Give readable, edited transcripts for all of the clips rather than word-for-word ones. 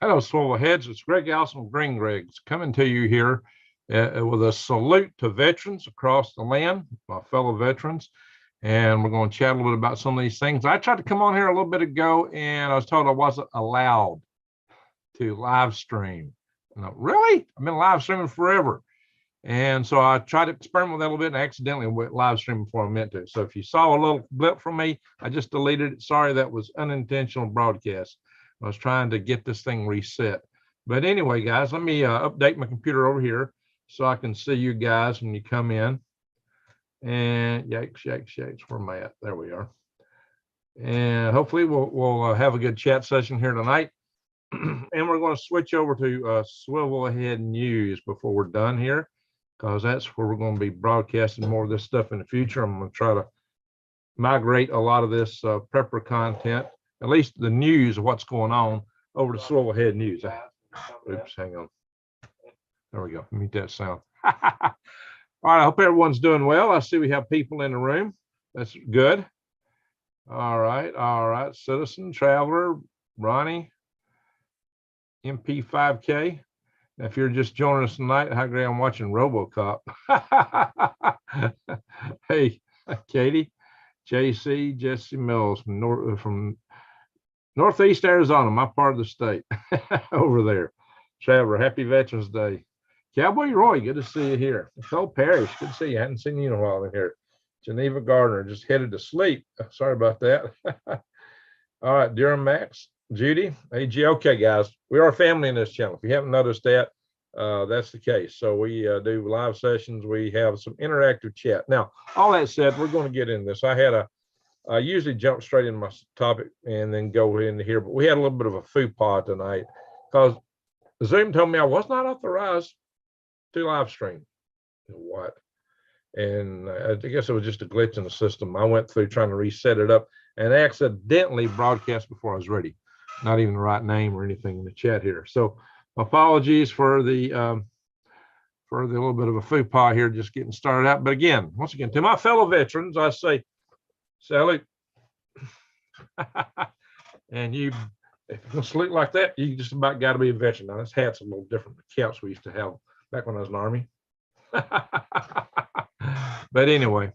Hello, Swivel Heads. It's Greg Allison, Green Greg's, coming to you here with a salute to veterans across the land, my fellow veterans. And we're going to chat a little bit about some of these things. I tried to come on here a little bit ago, and I was told I wasn't allowed to live stream. Really? I've been live streaming forever. And so I tried to experiment with that a little bit and accidentally went live streaming before I meant to. So if you saw a little blip from me, I just deleted it. Sorry, that was unintentional broadcast. I was trying to get this thing reset. But anyway, guys, let me update my computer over here so I can see you guys when you come in. And yikes, where am I at? There we are. And hopefully we'll have a good chat session here tonight. And we're going to switch over to Swivel Ahead News before we're done here, because that's where we're going to be broadcasting more of this stuff in the future. I'm going to try to migrate a lot of this prepper content, at least the news of what's going on, over to Swivel Ahead News. Oops, hang on. There we go. Mute that sound. All right, I hope everyone's doing well. I see we have people in the room. That's good. All right. Citizen, Traveler, Ronnie, MP5K. Now, if you're just joining us tonight, hi, Greg, I'm watching RoboCop. Hey, Katie, JC, Jesse Mills from Northeast Arizona, my part of the state, over there. Traveler, happy Veterans Day. Cowboy Roy, good to see you here. Nicole Parrish, good to see you. I hadn't seen you in a while in here. Geneva Gardner, just headed to sleep. Sorry about that. All right, Durham Max, Judy, AG. Okay, guys, we are a family in this channel. If you haven't noticed that, that's the case. So we do live sessions. We have some interactive chat. Now, all that said, we're going to get into this. I usually jump straight into my topic and then go into here, but we had a little bit of a faux pas tonight because Zoom told me I was not authorized to live stream. What? And I guess it was just a glitch in the system. I went through trying to reset it up and accidentally broadcast before I was ready. Not even the right name or anything in the chat here. So apologies for the little bit of a faux pas here, just getting started out. But again, once again, to my fellow veterans, I say salute. And you, if you're gonna salute like that, you just about got to be a veteran. Now this hat's a little different than the caps we used to have back when I was in the Army. But anyway,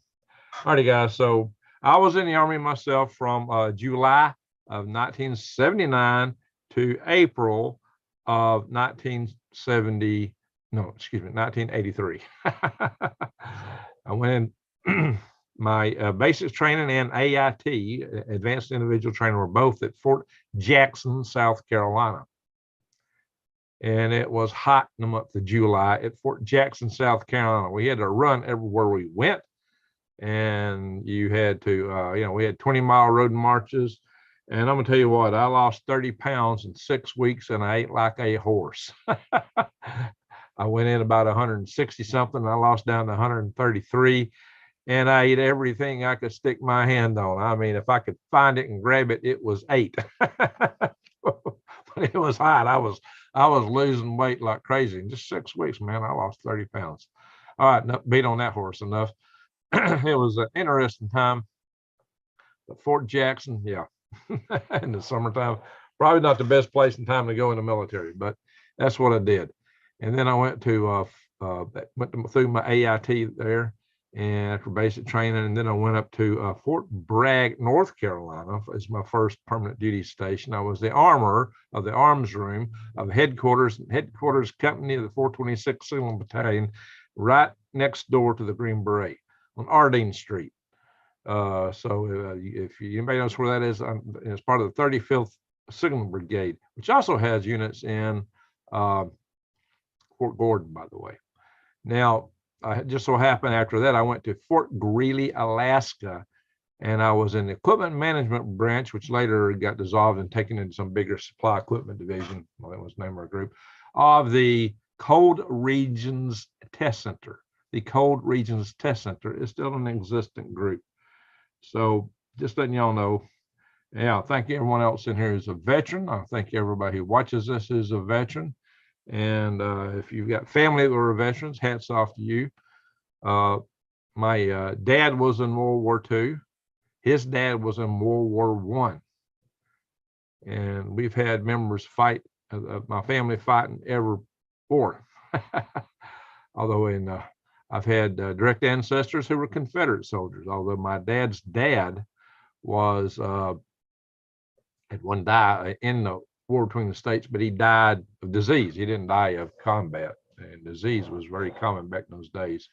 alrighty, guys. So I was in the Army myself from July of 1979 to April of 1983. I went in my basic training and AIT, Advanced Individual Training, were both at Fort Jackson, South Carolina. And it was hot in the month of July at Fort Jackson, South Carolina. We had to run everywhere we went. And you had to, we had 20-mile road marches. And I'm going to tell you what, I lost 30 pounds in 6 weeks and I ate like a horse. I went in about 160 something. I lost down to 133. And I ate everything I could stick my hand on. I mean, if I could find it and grab it, it was 8. But it was hot. I was losing weight like crazy. In just 6 weeks, man, I lost 30 pounds. All right, no, beat on that horse enough. It was an interesting time. But Fort Jackson, yeah, in the summertime, probably not the best place and time to go in the military, but that's what I did. And then I went to through my AIT there and after basic training, and then I went up to Fort Bragg, North Carolina as my first permanent duty station. I was the armorer of the arms room of headquarters company of the 426th Signal Battalion, right next door to the Green Beret on Ardeen Street. If anybody knows where that is, it's part of the 35th Signal Brigade, which also has units in Fort Gordon, by the way. Now, I just so happened after that, I went to Fort Greely, Alaska, and I was in the equipment management branch, which later got dissolved and taken into some bigger supply equipment division. Well, that was the name of our group, of the Cold Regions Test Center. The Cold Regions Test Center is still an existent group. So just letting y'all know. Yeah, thank you everyone else in here who's a veteran. I thank everybody who watches this is a veteran. And if you've got family that were veterans, hats off to you. My dad was in World War II. His dad was in World War I. And we've had members fight of my family fighting ever war. Although I've had direct ancestors who were Confederate soldiers. Although my dad's dad was had one die in the war between the states, but he died of disease. He didn't die of combat, and disease was very common back in those days.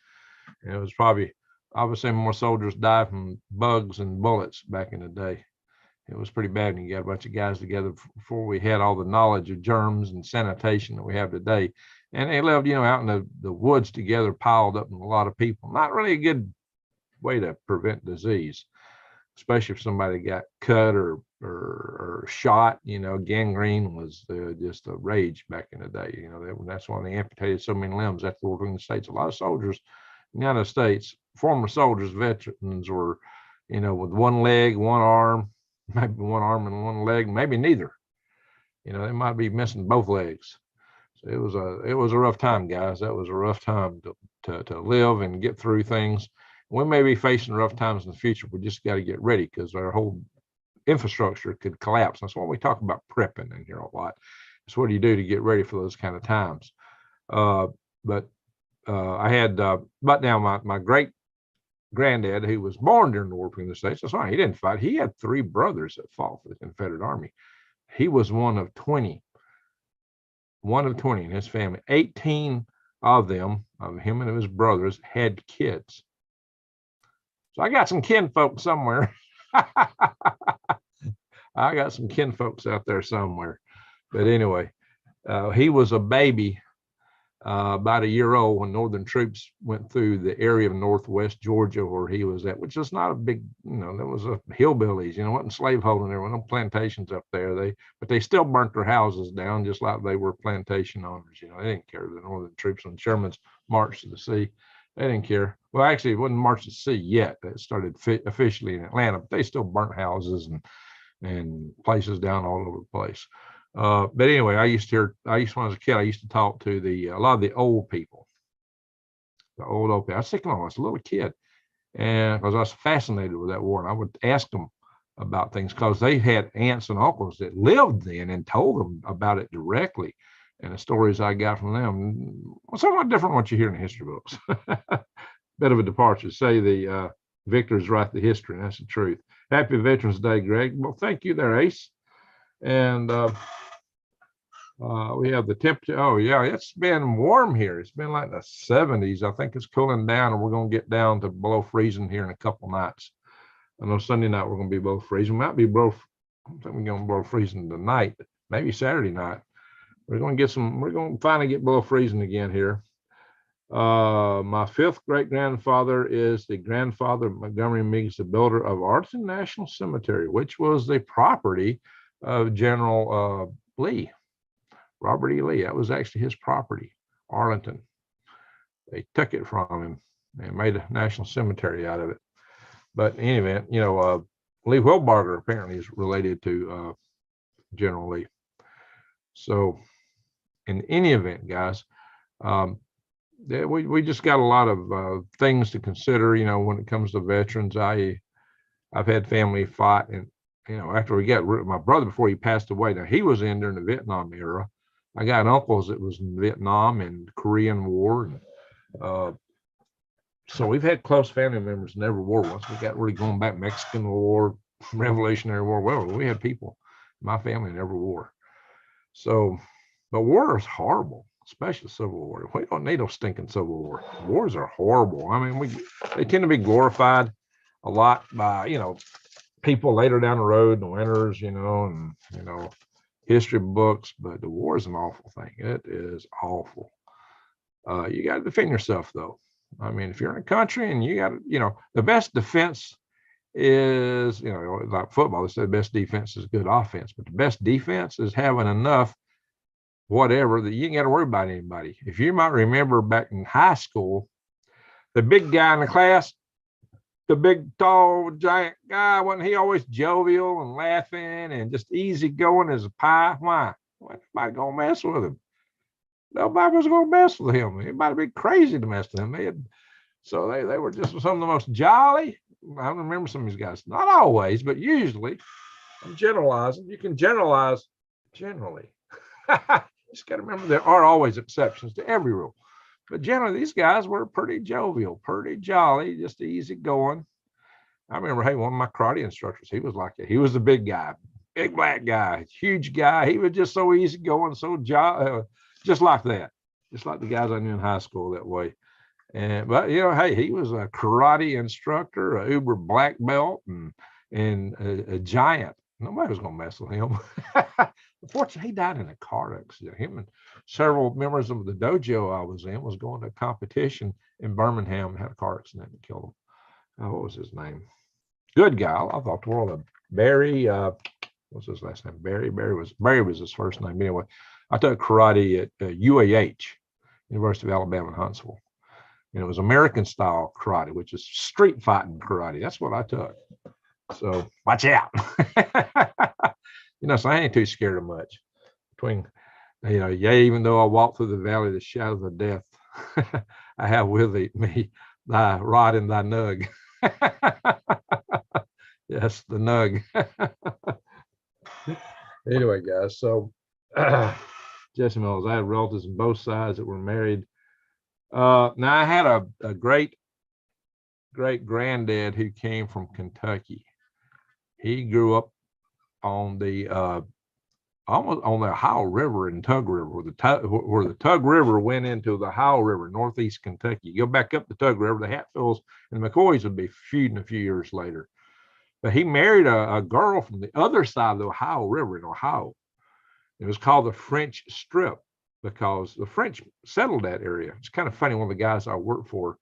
And it was probably, obviously, more soldiers died from bugs and bullets back in the day. It was pretty bad when you got a bunch of guys together before we had all the knowledge of germs and sanitation that we have today. And they lived, out in the woods together, piled up with a lot of people. Not really a good way to prevent disease, especially if somebody got cut or shot. Gangrene was just a rage back in the day. That's why they amputated so many limbs after the war between the states. A lot of soldiers in the United States, former soldiers, veterans, were, with one leg, one arm, maybe one arm and one leg, maybe neither. They might be missing both legs. So it was a rough time, guys. That was a rough time to live and get through things. We may be facing rough times in the future. We just got to get ready, because our whole infrastructure could collapse. That's why we talk about prepping in here a lot. It's what do you do to get ready for those kind of times. But I had, but now my great granddad, who was born during the war between the states, that's why he didn't fight. He had 3 brothers that fought for the Confederate Army. He was one of 20 in his family. 18 of them, of him and of his brothers, had kids. So I got some kinfolk somewhere. I got some kinfolks out there somewhere. But anyway, he was a baby, about a year old, when Northern troops went through the area of northwest Georgia where he was at, which is not a big, there was a hillbillies, wasn't slaveholding, there were no plantations up there. But they still burnt their houses down, just like they were plantation owners. They didn't care. The Northern troops, when Sherman's marched to the sea, they didn't care. Well, actually, it wasn't marched to sea yet. It started officially in Atlanta, but they still burnt houses and places down all over the place. But anyway, when I was a kid, I used to talk to a lot of the old people, old people. I was thinking, I was a little kid, and because I was fascinated with that war, and I would ask them about things, because they had aunts and uncles that lived then and told them about it directly. And the stories I got from them were somewhat different from what you hear in the history books. Bit of a departure. Say the victors write the history, and that's the truth. Happy Veterans Day, Greg. Well, thank you there, Ace. And we have the temperature. Oh, yeah, it's been warm here. It's been like the 70s. I think it's cooling down, and we're going to get down to below freezing here in a couple nights. I know Sunday night we're going to be below freezing. Might be below, I think we're going to be below freezing tonight, maybe Saturday night. We're going to finally get below freezing again here. My 5th great grandfather is the grandfather of Montgomery Meigs, the builder of Arlington National Cemetery, which was the property of General Lee, Robert E. Lee. That was actually his property, Arlington. They took it from him and made a national cemetery out of it. But in any event, Lee Wilbarger apparently is related to General Lee. So in any event, guys, we just got a lot of things to consider, when it comes to veterans. I've had family fight, and after we got my brother, before he passed away, now he was in during the Vietnam era. I got uncles that was in Vietnam and Korean War, and so we've had close family members in every war. Once we got really going back, Mexican War, Revolutionary War, well, we had people in my family in every war. So, but war is horrible, especially Civil War. We don't need no stinking Civil War. Wars are horrible. I mean, they tend to be glorified a lot by, people later down the road, the winners, and, history books, but the war is an awful thing. It is awful. You got to defend yourself, though. I mean, if you're in a country and you got to, the best defense is, like football, they say the best defense is good offense, but the best defense is having enough whatever that you ain't got to worry about anybody. If you might remember back in high school, the big guy in the class, the big, tall, giant guy, wasn't he always jovial and laughing and just easy going as a pie? Why? Nobody gonna mess with him. Nobody was gonna mess with him. Everybody be crazy to mess with him. So they were just some of the most jolly. I remember some of these guys, not always, but usually. I'm generalizing. You can generalize generally. Just got to remember there are always exceptions to every rule. But generally, these guys were pretty jovial, pretty jolly, just easy going. I remember, hey, one of my karate instructors, he was like that. He was the big guy, big black guy, huge guy. He was just so easy going, so just like that, just like the guys I knew in high school that way. But you know, hey, he was a karate instructor, a uber black belt, and a giant. Nobody was gonna mess with him. Unfortunately, he died in a car accident. Him and several members of the dojo I was in was going to a competition in Birmingham and had a car accident and killed him. What was his name? Good guy. I thought the world of Barry. What's his last name? Barry. Barry was his first name. Anyway, I took karate at UAH, University of Alabama in Huntsville. And it was American style karate, which is street fighting karate. That's what I took. So watch out. You know, so I ain't too scared of much. Between, you know, yeah, even though I walk through the valley of the shadow of death, I have with me thy rod and thy nug. Yes, the nug. Anyway, guys, so Jesse Mills, I had relatives on both sides that were married. Now I had a great granddad who came from Kentucky. He grew up on the almost on the Ohio River and Tug River, where the Tug River went into the Ohio River, northeast Kentucky. You go back up the Tug River, the Hatfields and McCoys would be feuding a few years later. But he married a girl from the other side of the Ohio River in Ohio. It was called the French Strip because the French settled that area. It's kind of funny. One of the guys I worked for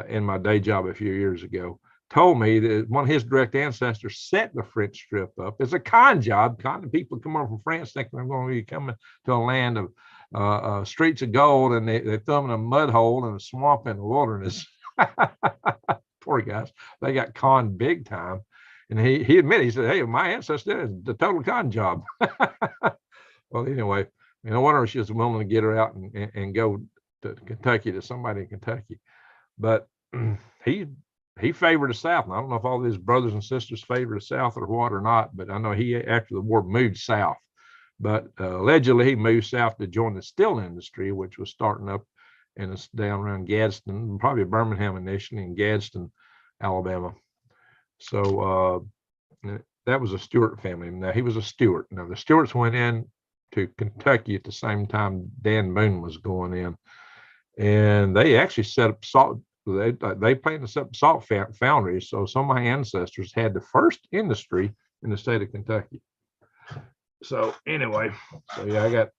in my day job a few years ago told me that one of his direct ancestors set the French Strip up as a con job. Con people come over from France thinking they're going to be coming to a land of streets of gold, and they thumb in a mud hole in a swamp in the wilderness. Poor guys, they got conned big time. And he admitted, he said, hey, my ancestor did the total con job. Well, anyway, no wonder she was willing to get her out and go to Kentucky, to somebody in Kentucky. But he favored the South. And I don't know if all his brothers and sisters favored the South or what or not, but I know he, after the war, moved south. But allegedly, he moved south to join the steel industry, which was starting up down around Gadsden, probably Birmingham initially, in Gadsden, Alabama. So that was a Stewart family. Now, he was a Stewart. Now, the Stewards went in to Kentucky at the same time Dan Boone was going in. And they actually set up salt. They planned to set up salt foundries. So some of my ancestors had the first industry in the state of Kentucky. So anyway, so yeah, I got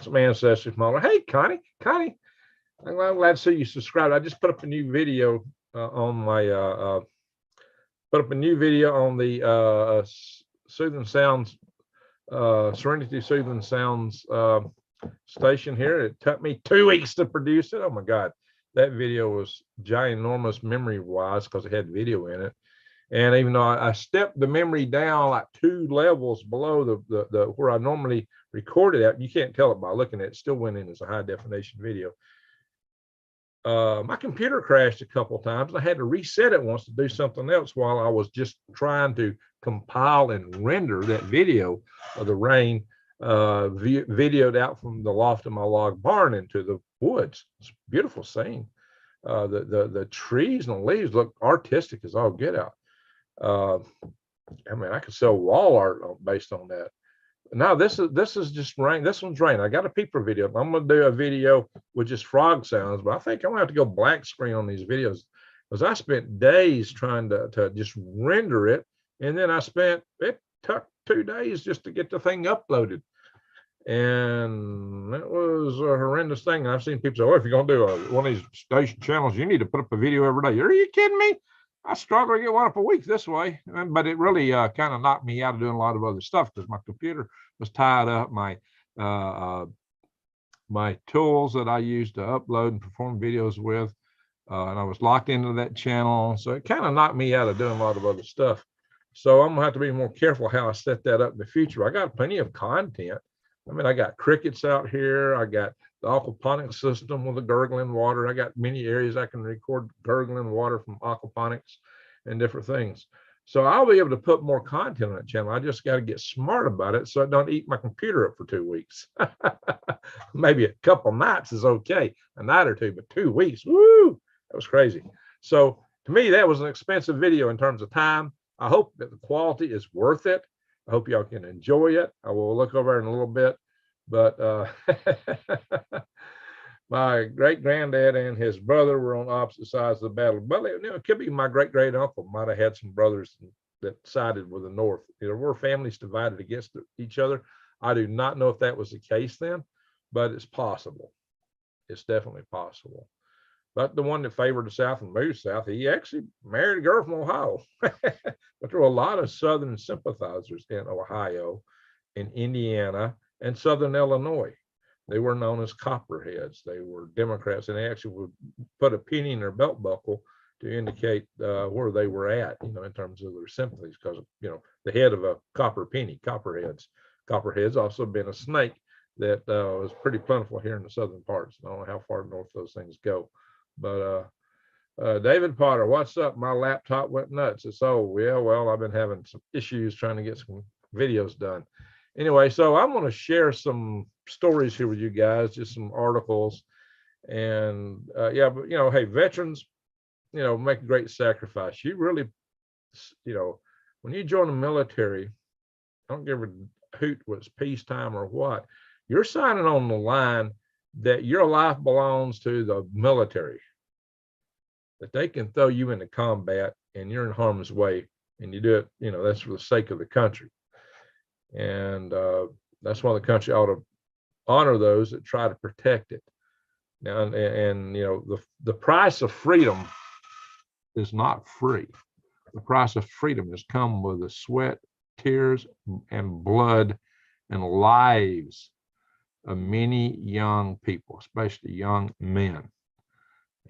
some ancestors from all. Hey, Connie, I'm glad to see you subscribed. I just put up a new video on my the Soothing Sounds, Serenity Soothing Sounds station here. It took me 2 weeks to produce it. Oh my God, that video was ginormous memory wise because it had video in it. And even though I stepped the memory down like 2 levels below the where I normally recorded at, you can't tell it by looking at it. Still went in as a high definition video. My computer crashed a couple of times. I had to reset it once to do something else while I was just trying to compile and render that video of the rain videoed out from the loft of my log barn into the woods. It's a beautiful scene. The trees and the leaves look artistic as all get out. I mean, I could sell wall art based on that. Now this is just rain. This one's rain. I got a peeper video. I'm gonna do a video with just frog sounds, but I think I'm gonna have to go black screen on these videos because I spent days trying to just render it, and then it took 2 days just to get the thing uploaded, and that was a horrendous thing. And I've seen people say, "Oh, if you're gonna do one of these station channels, you need to put up a video every day." Are you kidding me? I struggle to get one up a week this way, but it really kind of knocked me out of doing a lot of other stuff because my computer was tied up. My tools that I used to upload and perform videos with, and I was locked into that channel. So it kind of knocked me out of doing a lot of other stuff. So I'm gonna have to be more careful how I set that up in the future. I got plenty of content. I mean, I got crickets out here. I got the aquaponics system with the gurgling water. I got many areas I can record gurgling water from aquaponics and different things. So I'll be able to put more content on that channel. I just got to get smart about it so I don't eat my computer up for 2 weeks. Maybe a couple nights is okay, a night or two, but 2 weeks, woo, that was crazy. So to me, that was an expensive video in terms of time. I hope that the quality is worth it. I hope y'all can enjoy it. I will look over in a little bit, but my great granddad and his brother were on opposite sides of the battle. But it could be my great great uncle might have had some brothers that sided with the North. Were families divided against each other. I do not know if that was the case then, but it's possible. It's definitely possible. But the one that favored the South and moved south, he actually married a girl from Ohio. But there were a lot of Southern sympathizers in Ohio, in Indiana, and Southern Illinois. They were known as Copperheads. They were Democrats, and they actually would put a penny in their belt buckle to indicate where they were at, in terms of their sympathies, because, the head of a copper penny, Copperheads. Copperheads also been a snake that was pretty plentiful here in the southern parts. I don't know how far north those things go. But David Potter, what's up? My laptop went nuts. It's old. Yeah, well, I've been having some issues trying to get some videos done. Anyway, so I'm going to share some stories here with you guys, just some articles. And yeah, but hey, veterans, make a great sacrifice. You really, when you join the military, I don't give a hoot whether it's peacetime or what, you're signing on the line that your life belongs to the military, that they can throw you into combat and you're in harm's way, and you do it, that's for the sake of the country. And that's why the country ought to honor those that try to protect it. Now, and the price of freedom is not free. The price of freedom has come with the sweat, tears, and blood and lives of many young people, especially young men.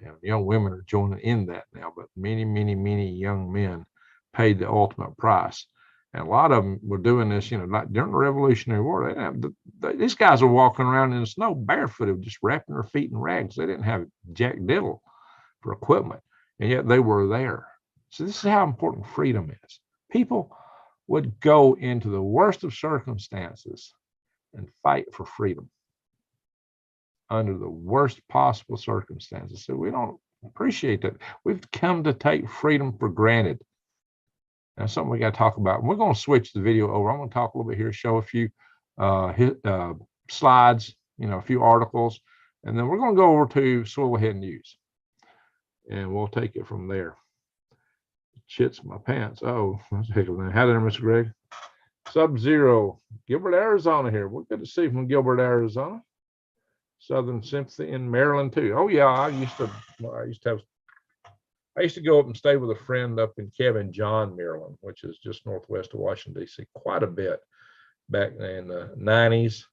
And young women are joining in that now, but many, many, many young men paid the ultimate price. And a lot of them were doing this, like during the Revolutionary War. These guys were walking around in the snow barefooted, just wrapping their feet in rags. They didn't have jack diddle for equipment, and yet they were there. So this is how important freedom is. People would go into the worst of circumstances and fight for freedom under the worst possible circumstances. So we don't appreciate that. We've come to take freedom for granted. That's something we got to talk about. We're going to switch the video over. I'm going to talk a little bit here, show a few slides, a few articles, and then we're going to go over to Swivel Head News, and we'll take it from there. Shits my pants. Oh, that's a heck of a name. Hi there, Mr. Greg. Sub-Zero, Gilbert, Arizona here. We're good to see from Gilbert, Arizona. Southern Sympathy in Maryland too. Oh yeah, I used to go up and stay with a friend up in Cabin John, Maryland, which is just northwest of Washington, D.C. quite a bit back in the 90s.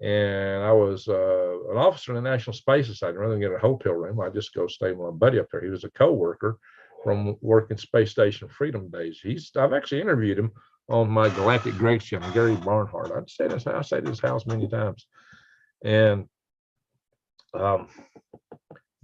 And I was an officer in the National Space Society. Rather than get a hotel room, I just go stay with my buddy up there. He was a co-worker from working Space Station Freedom Days. I've actually interviewed him on my Galactic Greg channel, Gary Barnhart. I stayed at his house many times. And the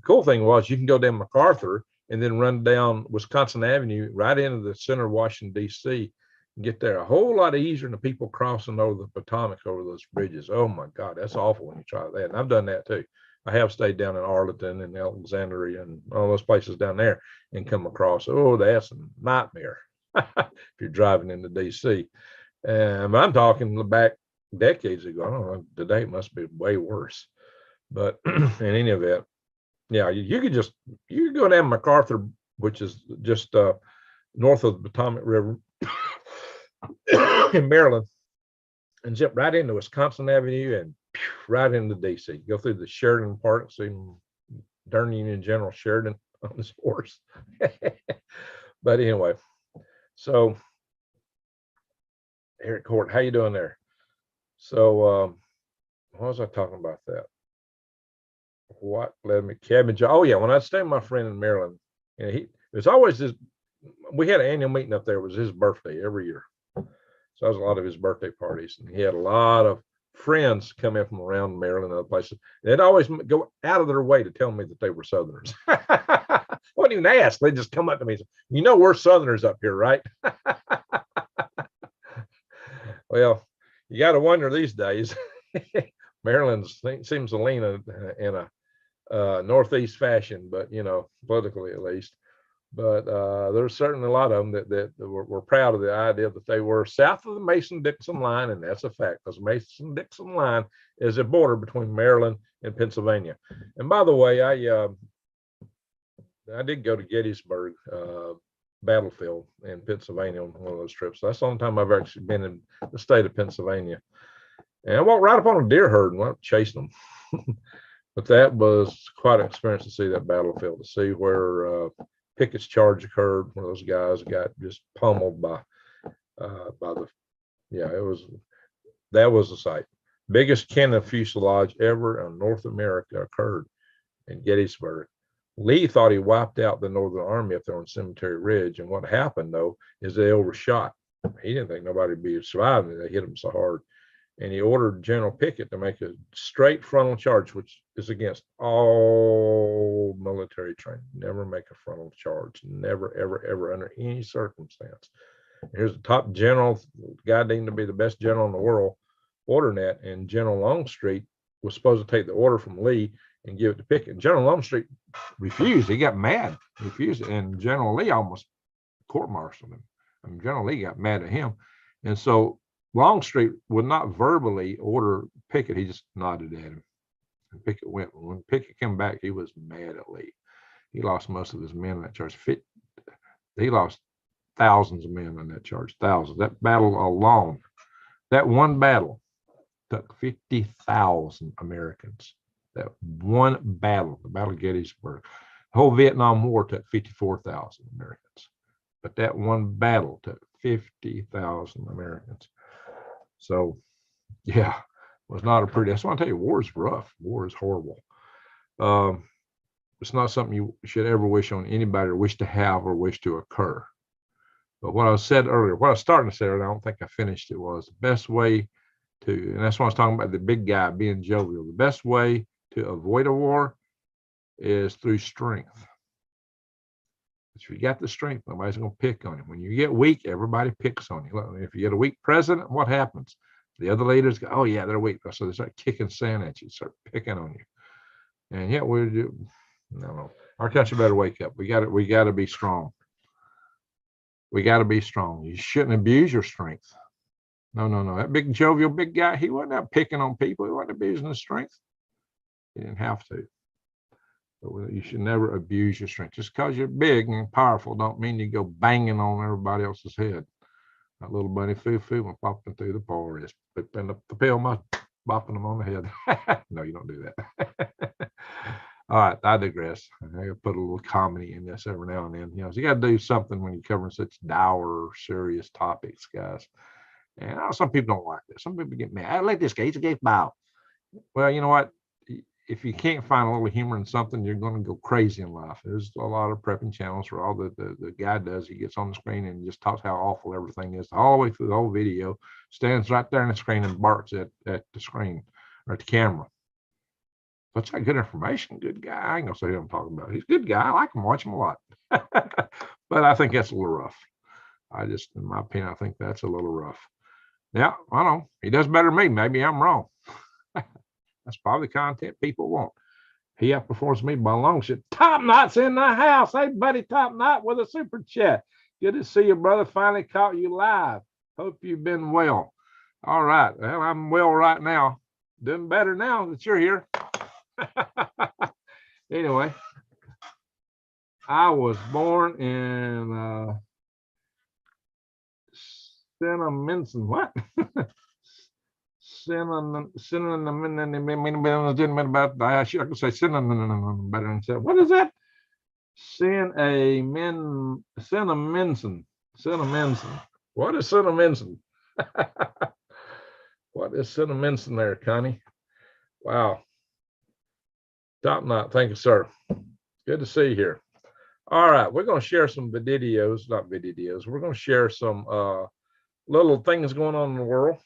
cool thing was you can go down MacArthur and then run down Wisconsin Avenue right into the center of Washington, D.C. and get there a whole lot easier than the people crossing over the Potomac over those bridges. Oh my God, that's awful when you try that. And I've done that too. I have stayed down in Arlington and Alexandria and all those places down there and come across. Oh, that's a nightmare if you're driving into D.C. But I'm talking back decades ago. I don't know, today it must be way worse. But in any event, yeah, you could go down MacArthur, which is just north of the Potomac River in Maryland, and zip right into Wisconsin Avenue and right into DC. Go through the Sheridan Park, see darn Union General Sheridan on his horse. But anyway, so Eric Court, how you doing there? So what was I talking about that? What led me cabbage? Oh yeah, when I stayed with my friend in Maryland, it was always this. We had an annual meeting up there. It was his birthday every year, so that was a lot of his birthday parties, and he had a lot of friends come in from around Maryland and other places. They'd always go out of their way to tell me that they were Southerners. wouldn't even ask. They just come up to me and say, you know, we're Southerners up here, right? Well, you got to wonder these days. Maryland seems to lean in a northeast fashion, but you know, politically at least. But there's certainly a lot of them that were proud of the idea that they were south of the Mason-Dixon line, and that's a fact, because Mason-Dixon line is a border between Maryland and Pennsylvania. And by the way, I did go to Gettysburg battlefield in Pennsylvania on one of those trips. That's the only time I've actually been in the state of Pennsylvania. And I walked right up on a deer herd and went chasing them. But that was quite an experience to see that battlefield, to see where Pickett's charge occurred, where those guys got just pummeled by the, yeah, that was a sight. Biggest cannon fuselage ever in North America occurred in Gettysburg. Lee thought he wiped out the Northern Army up there on Cemetery Ridge. And what happened, though, is they overshot. He didn't think nobody would be surviving. They hit him so hard. And he ordered General Pickett to make a straight frontal charge, which is against all military training. Never make a frontal charge. Never, ever, ever, under any circumstance. Here's the top general, guy deemed to be the best general in the world, ordering that. And General Longstreet was supposed to take the order from Lee and give it to Pickett. And General Longstreet refused. He got mad. He refused it. And General Lee almost court-martialed him. I mean, General Lee got mad at him. And so Longstreet would not verbally order Pickett. He just nodded at him. And Pickett went. When Pickett came back, he was mad at Lee. He lost most of his men in that charge. He lost thousands of men in that charge. Thousands. That battle alone, that one battle, took 50,000 Americans. That one battle, the Battle of Gettysburg. The whole Vietnam War took 54,000 Americans. But that one battle took 50,000 Americans. So, yeah, it was not a pretty, that's why I tell you, war is rough. War is horrible. It's not something you should ever wish on anybody or wish to have or wish to occur. But what I said earlier, what I was starting to say earlier, I don't think I finished it, was the best way to, and that's why I was talking about the big guy being jovial. The best way to avoid a war is through strength. If you got the strength, nobody's going to pick on you. When you get weak, everybody picks on you. If you get a weak president, what happens? The other leaders go, oh yeah, they're weak. So they start kicking sand at you, start picking on you. And yeah, no, our country better wake up. We got to be strong. We got to be strong. You shouldn't abuse your strength. No. That big jovial big guy, he wasn't out picking on people. He wasn't abusing his strength. He didn't have to. But you should never abuse your strength. Just because you're big and powerful don't mean you go banging on everybody else's head. That little bunny foo-foo went popping through the forest, pipping up the pill, bopping them on the head. No, you don't do that. All right, I digress. I gotta put a little comedy in this every now and then. You know, so you got to do something when you're covering such dour, serious topics, guys. And some people don't like this. Some people get mad. I like this guy. He's a gay bow. Well, you know what? If you can't find a little humor in something, you're going to go crazy in life. There's a lot of prepping channels where all the guy does, he gets on the screen and just talks how awful everything is all the way through the whole video, stands right there on the screen and barks at the screen or at the camera. That's not good information. Good guy. I ain't gonna say who I'm talking about. He's a good guy. I like him, watch him a lot. But I think that's a little rough. In my opinion, I think that's a little rough. Now, I don't know. He does better than me. Maybe I'm wrong. That's probably the content people want. He outperforms me by a long shot. Top Knot's in the house. Hey, buddy, Top Knot with a super chat. Good to see you, brother. Finally caught you live. Hope you've been well. All right. Well, I'm well right now. Doing better now that you're here. Anyway, I was born in Cinnamon. What? Cinnamon. I could say cinnamon better than that. What is that? Cinnamon. What is cinnamon? What is cinnamon there, Connie? Wow. Top Knot, thank you, sir. Good to see you here. All right, we're going to share some videos, not videos. We're going to share some little things going on in the world.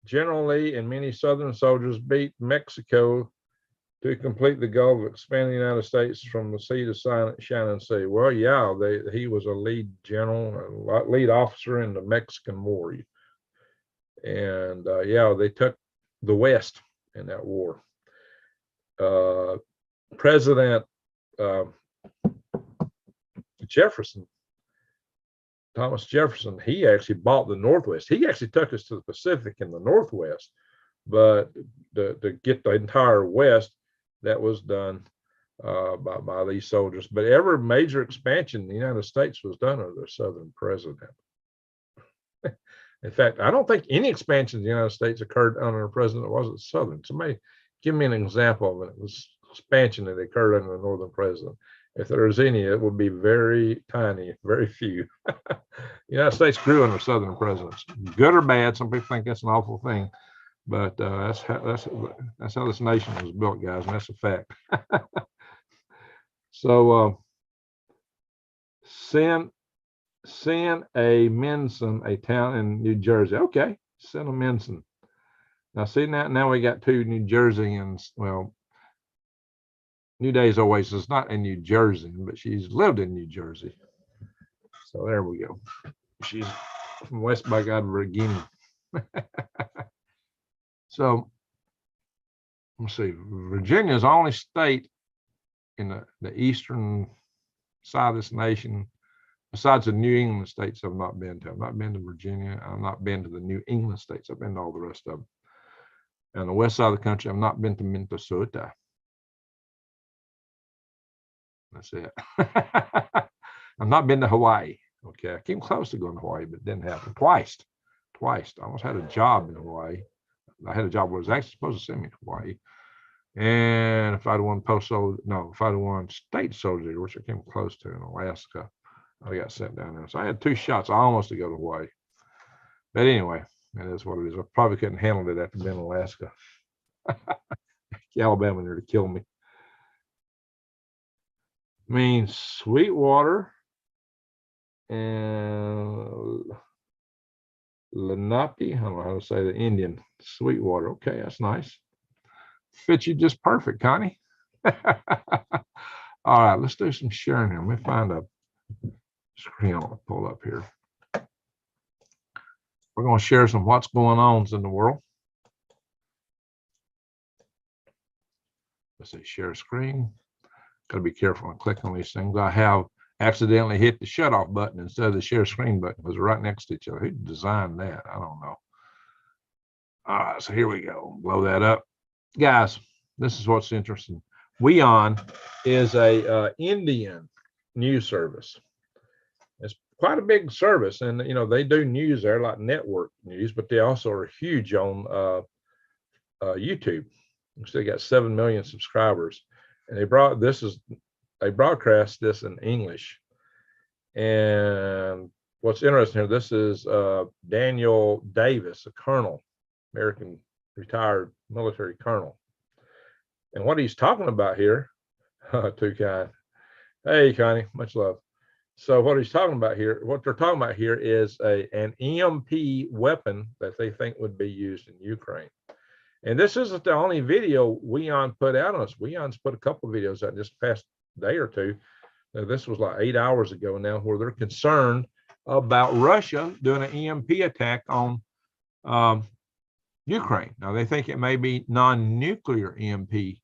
General Lee and many Southern soldiers beat Mexico to complete the goal of expanding the United States from the sea to shining sea. Well, yeah, he was a lead general, a lead officer in the Mexican War. And yeah, they took the West in that war. President Jefferson, Thomas Jefferson, he actually bought the Northwest. He actually took us to the Pacific in the Northwest, but to get the entire West, that was done by these soldiers. But every major expansion in the United States was done under the Southern president. In fact, I don't think any expansion in the United States occurred under a president that wasn't Southern. Somebody give me an example of it. It was expansion that occurred under the Northern president. If there's any, it would be very tiny, very few. The United States grew under Southern presidents, good or bad. Some people think that's an awful thing, but that's how this nation was built, guys, and that's a fact. So, San A. Minson, a town in New Jersey. Okay, San A. Minson. Now, see, now we got two New Jerseyans. Well, New Day's always is not in New Jersey, but she's lived in New Jersey. So there we go. She's from West by God, Virginia. So let's see. Virginia is the only state in the eastern side of this nation, besides the New England states I've not been to. I've not been to Virginia. I've not been to the New England states. I've been to all the rest of them. And the west side of the country, I've not been to Minnesota. That's it. I've not been to Hawaii. Okay, I came close to going to Hawaii, but it didn't happen. Twice. I almost had a job in Hawaii. I had a job where it was actually supposed to send me to Hawaii. And if I'd won if I'd won state soldier, which I came close to in Alaska, I got sent down there. So I had 2 shots almost to go to Hawaii. But anyway, that is what it is. I probably couldn't handle it after being in Alaska. Alabama there to kill me. I mean, Sweetwater and Lenape. I don't know how to say the Indian. Sweetwater. Okay, that's nice. Fits you just perfect, Connie. All right, let's do some sharing here. Let me find a screen I'll pull up here. We're going to share some what's going on in the world. Let's see, share screen. Got to be careful and click on these things. I have accidentally hit the shut off button instead of the share screen button because they're right next to each other. Who designed that? I don't know. All right, so here we go. Blow that up. Guys, this is what's interesting. WWIII is a Indian news service. It's quite a big service, and you know they do news there like network news, but they also are huge on YouTube. So they got 7 million subscribers, and they broadcast this in English. And what's interesting here, this is Daniel Davis, a colonel, American retired military colonel. And what he's talking about here, too kind. Hey, Connie, much love. So what he's talking about here, what they're talking about here is an EMP weapon that they think would be used in Ukraine. And this isn't the only video WWIII put out on us. WWIII's put a couple of videos out just past day or two. Now, this was like 8 hours ago now, where they're concerned about Russia doing an EMP attack on Ukraine. Now they think it may be non-nuclear EMP,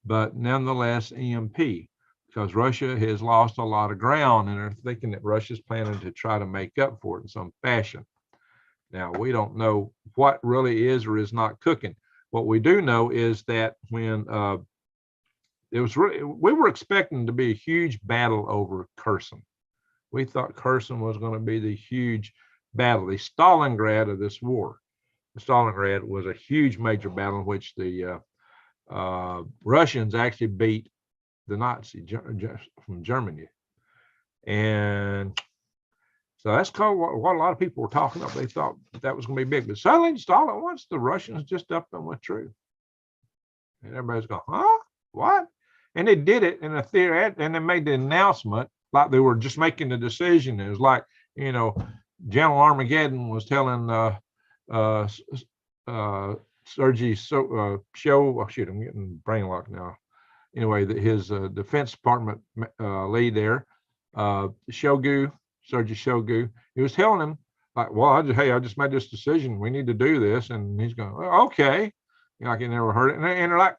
but nonetheless EMP, because Russia has lost a lot of ground and they're thinking that Russia's planning to try to make up for it in some fashion. Now we don't know what really is or is not cooking. What we do know is that when we were expecting to be a huge battle over Kherson. We thought Kherson was going to be the huge battle, the Stalingrad of this war. Stalingrad was a huge major battle in which the Russians actually beat the Nazi from Germany. And so that's kind of what a lot of people were talking about. They thought that was going to be big. But suddenly, just all at once, the Russians just up and went through. And everybody's going, huh? What? And they did it in a theater, and they made the announcement like they were just making the decision. It was like, you know, General Armageddon was telling Sergey show. Oh, shoot, I'm getting brain locked now. Anyway, his Defense Department lead there, Shogu, Sergey Shogu, he was telling him, like, well, I just made this decision. We need to do this. And he's going, well, okay. Like he never heard it. And they're like,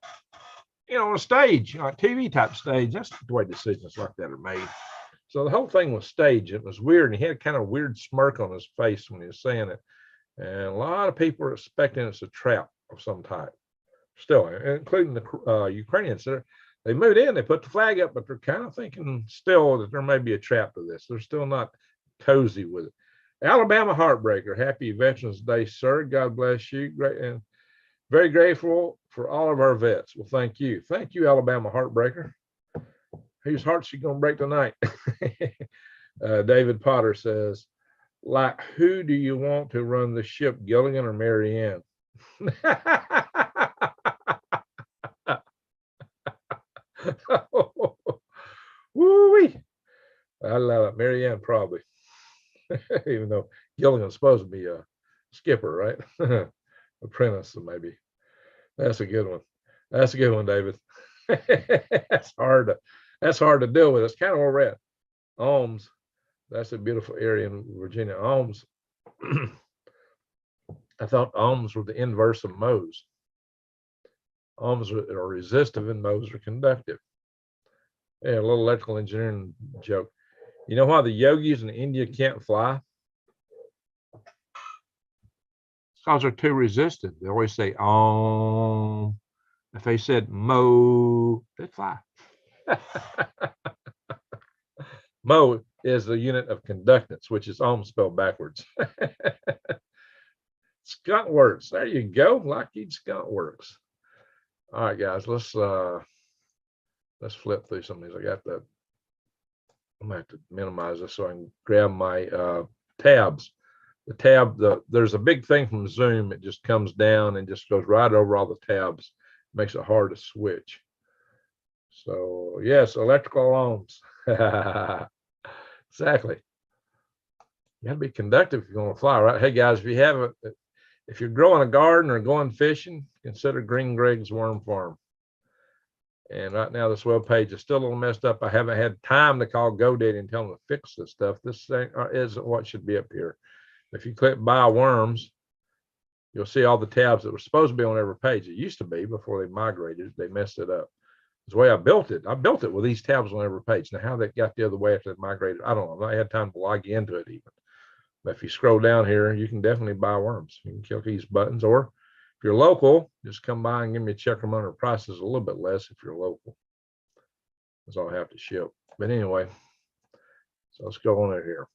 on a stage, like TV type stage. That's the way decisions like that are made. So the whole thing was staged. It was weird. And he had kind of weird smirk on his face when he was saying it. And a lot of people are expecting it's a trap of some type. Still, including the Ukrainians. They moved in, they put the flag up, but they're kind of thinking still that there may be a trap to this. They're still not cozy with it. Alabama Heartbreaker, happy Veterans Day, sir. God bless you. Great, and very grateful for all of our vets. Well, thank you. Thank you, Alabama Heartbreaker. Whose heart's she going to break tonight? David Potter says, like, who do you want to run the ship, Gilligan or Marianne? Woo-wee. I love it. Marianne probably. Even though Gilligan's supposed to be a skipper, right? Apprentice, maybe. That's a good one. That's a good one, David. That's hard to deal with. It's kind of where we're at. Ohms. That's a beautiful area in Virginia. Ohms. I thought ohms were the inverse of mohs. Ohms are resistive and mohs are conductive. Yeah, a little electrical engineering joke. You know why the yogis in India can't fly? It's because they're too resistive. They always say om. If they said mo, they'd fly. Mo is the unit of conductance, which is ohm spelled backwards. Skunk works. There you go. Lockheed Skunk works. All right, guys, let's flip through some of these. I got that. I'm gonna have to minimize this so I can grab my tabs. The tab, there's a big thing from Zoom. It just comes down and just goes right over all the tabs. Makes it hard to switch. So yes, electrical ohms. Exactly. You got to be conductive if you're going to fly, right? Hey guys, if you're growing a garden or going fishing, consider Green Greg's Worm Farm. And right now, this web page is still a little messed up. I haven't had time to call GoDaddy and tell them to fix this stuff. This thing isn't what should be up here. If you click Buy Worms, you'll see all the tabs that were supposed to be on every page. It used to be before they migrated. They messed it up. It's the way I built it. I built it with these tabs on every page. Now, how that got the other way after they migrated, I don't know. I had time to log into it even. But if you scroll down here, you can definitely buy worms. You can click these buttons, or if you're local, just come by and give me a check them under prices a little bit less if you're local. That's all I have to ship. But anyway, so let's go on in here.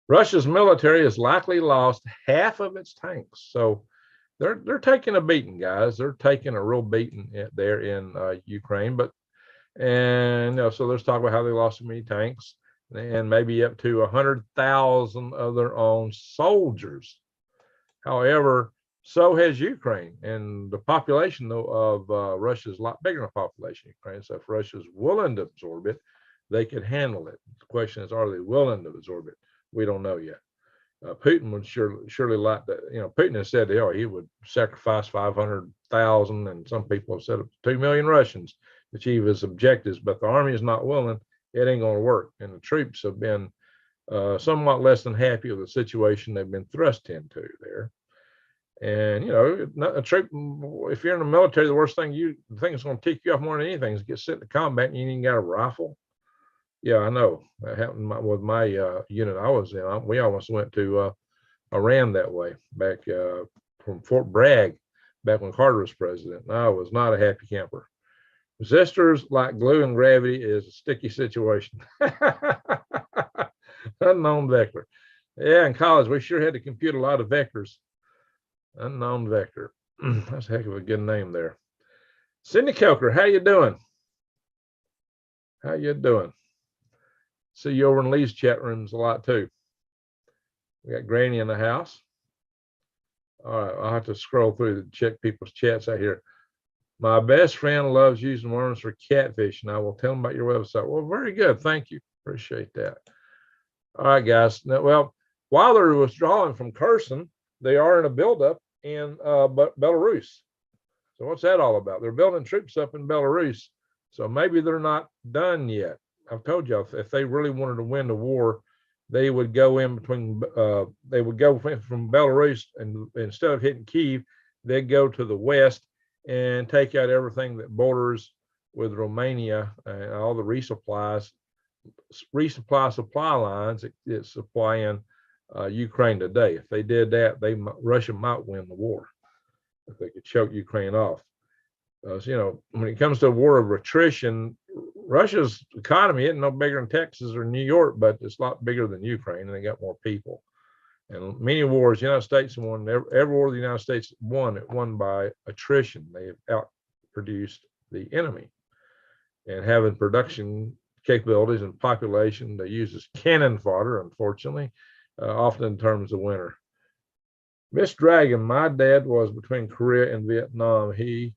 Russia's military has likely lost half of its tanks. So they're taking a beating, guys. They're taking a real beating there in Ukraine. So let's talk about how they lost so many tanks, and maybe up to 100,000 of their own soldiers. However, so has Ukraine, and the population of Russia is a lot bigger than the population of Ukraine. So if Russia's willing to absorb it, they could handle it. The question is, are they willing to absorb it? We don't know yet. Putin would surely like that. Putin has said he would sacrifice 500,000, and some people have said 2 million Russians to achieve his objectives, but the army is not willing. It ain't going to work. And the troops have been somewhat less than happy with the situation they've been thrust into there. And, a troop, if you're in the military, the worst thing the thing that's going to tick you off more than anything is get sent to combat and you ain't got a rifle. Yeah, I know. That happened with my unit I was in. We almost went to Iran that way, back from Fort Bragg, back when Carter was president. I was not a happy camper. Resistors, like glue and gravity, is a sticky situation. Unknown vector. Yeah, in college, we sure had to compute a lot of vectors. Unknown vector. That's a heck of a good name there. Cindy Coker, how you doing? How you doing? See you over in Lee's chat rooms a lot too. We got Granny in the house. All right, I'll have to scroll through to check people's chats out here. My best friend loves using worms for catfish, and I will tell him about your website. Well, very good. Thank you. Appreciate that. All right, guys. Now, well, while they're withdrawing from Kherson, they are in a buildup in Belarus. So what's that all about? They're building troops up in Belarus. So maybe they're not done yet. I've told you, if they really wanted to win the war, they would go in between, they would go from Belarus, and instead of hitting Kyiv, they'd go to the west and take out everything that borders with Romania and all the resupply supply lines that supplying Ukraine today. If they did that, Russia might win the war if they could choke Ukraine off. So, you know, when it comes to a war of attrition, Russia's economy isn't no bigger than Texas or New York, but it's a lot bigger than Ukraine, and they got more people. And many wars, the United States won, every war the United States won, it won by attrition. They have outproduced the enemy. And having production capabilities and population, they use as cannon fodder, unfortunately, often in terms of winter. Miss Dragon, my dad was between Korea and Vietnam. He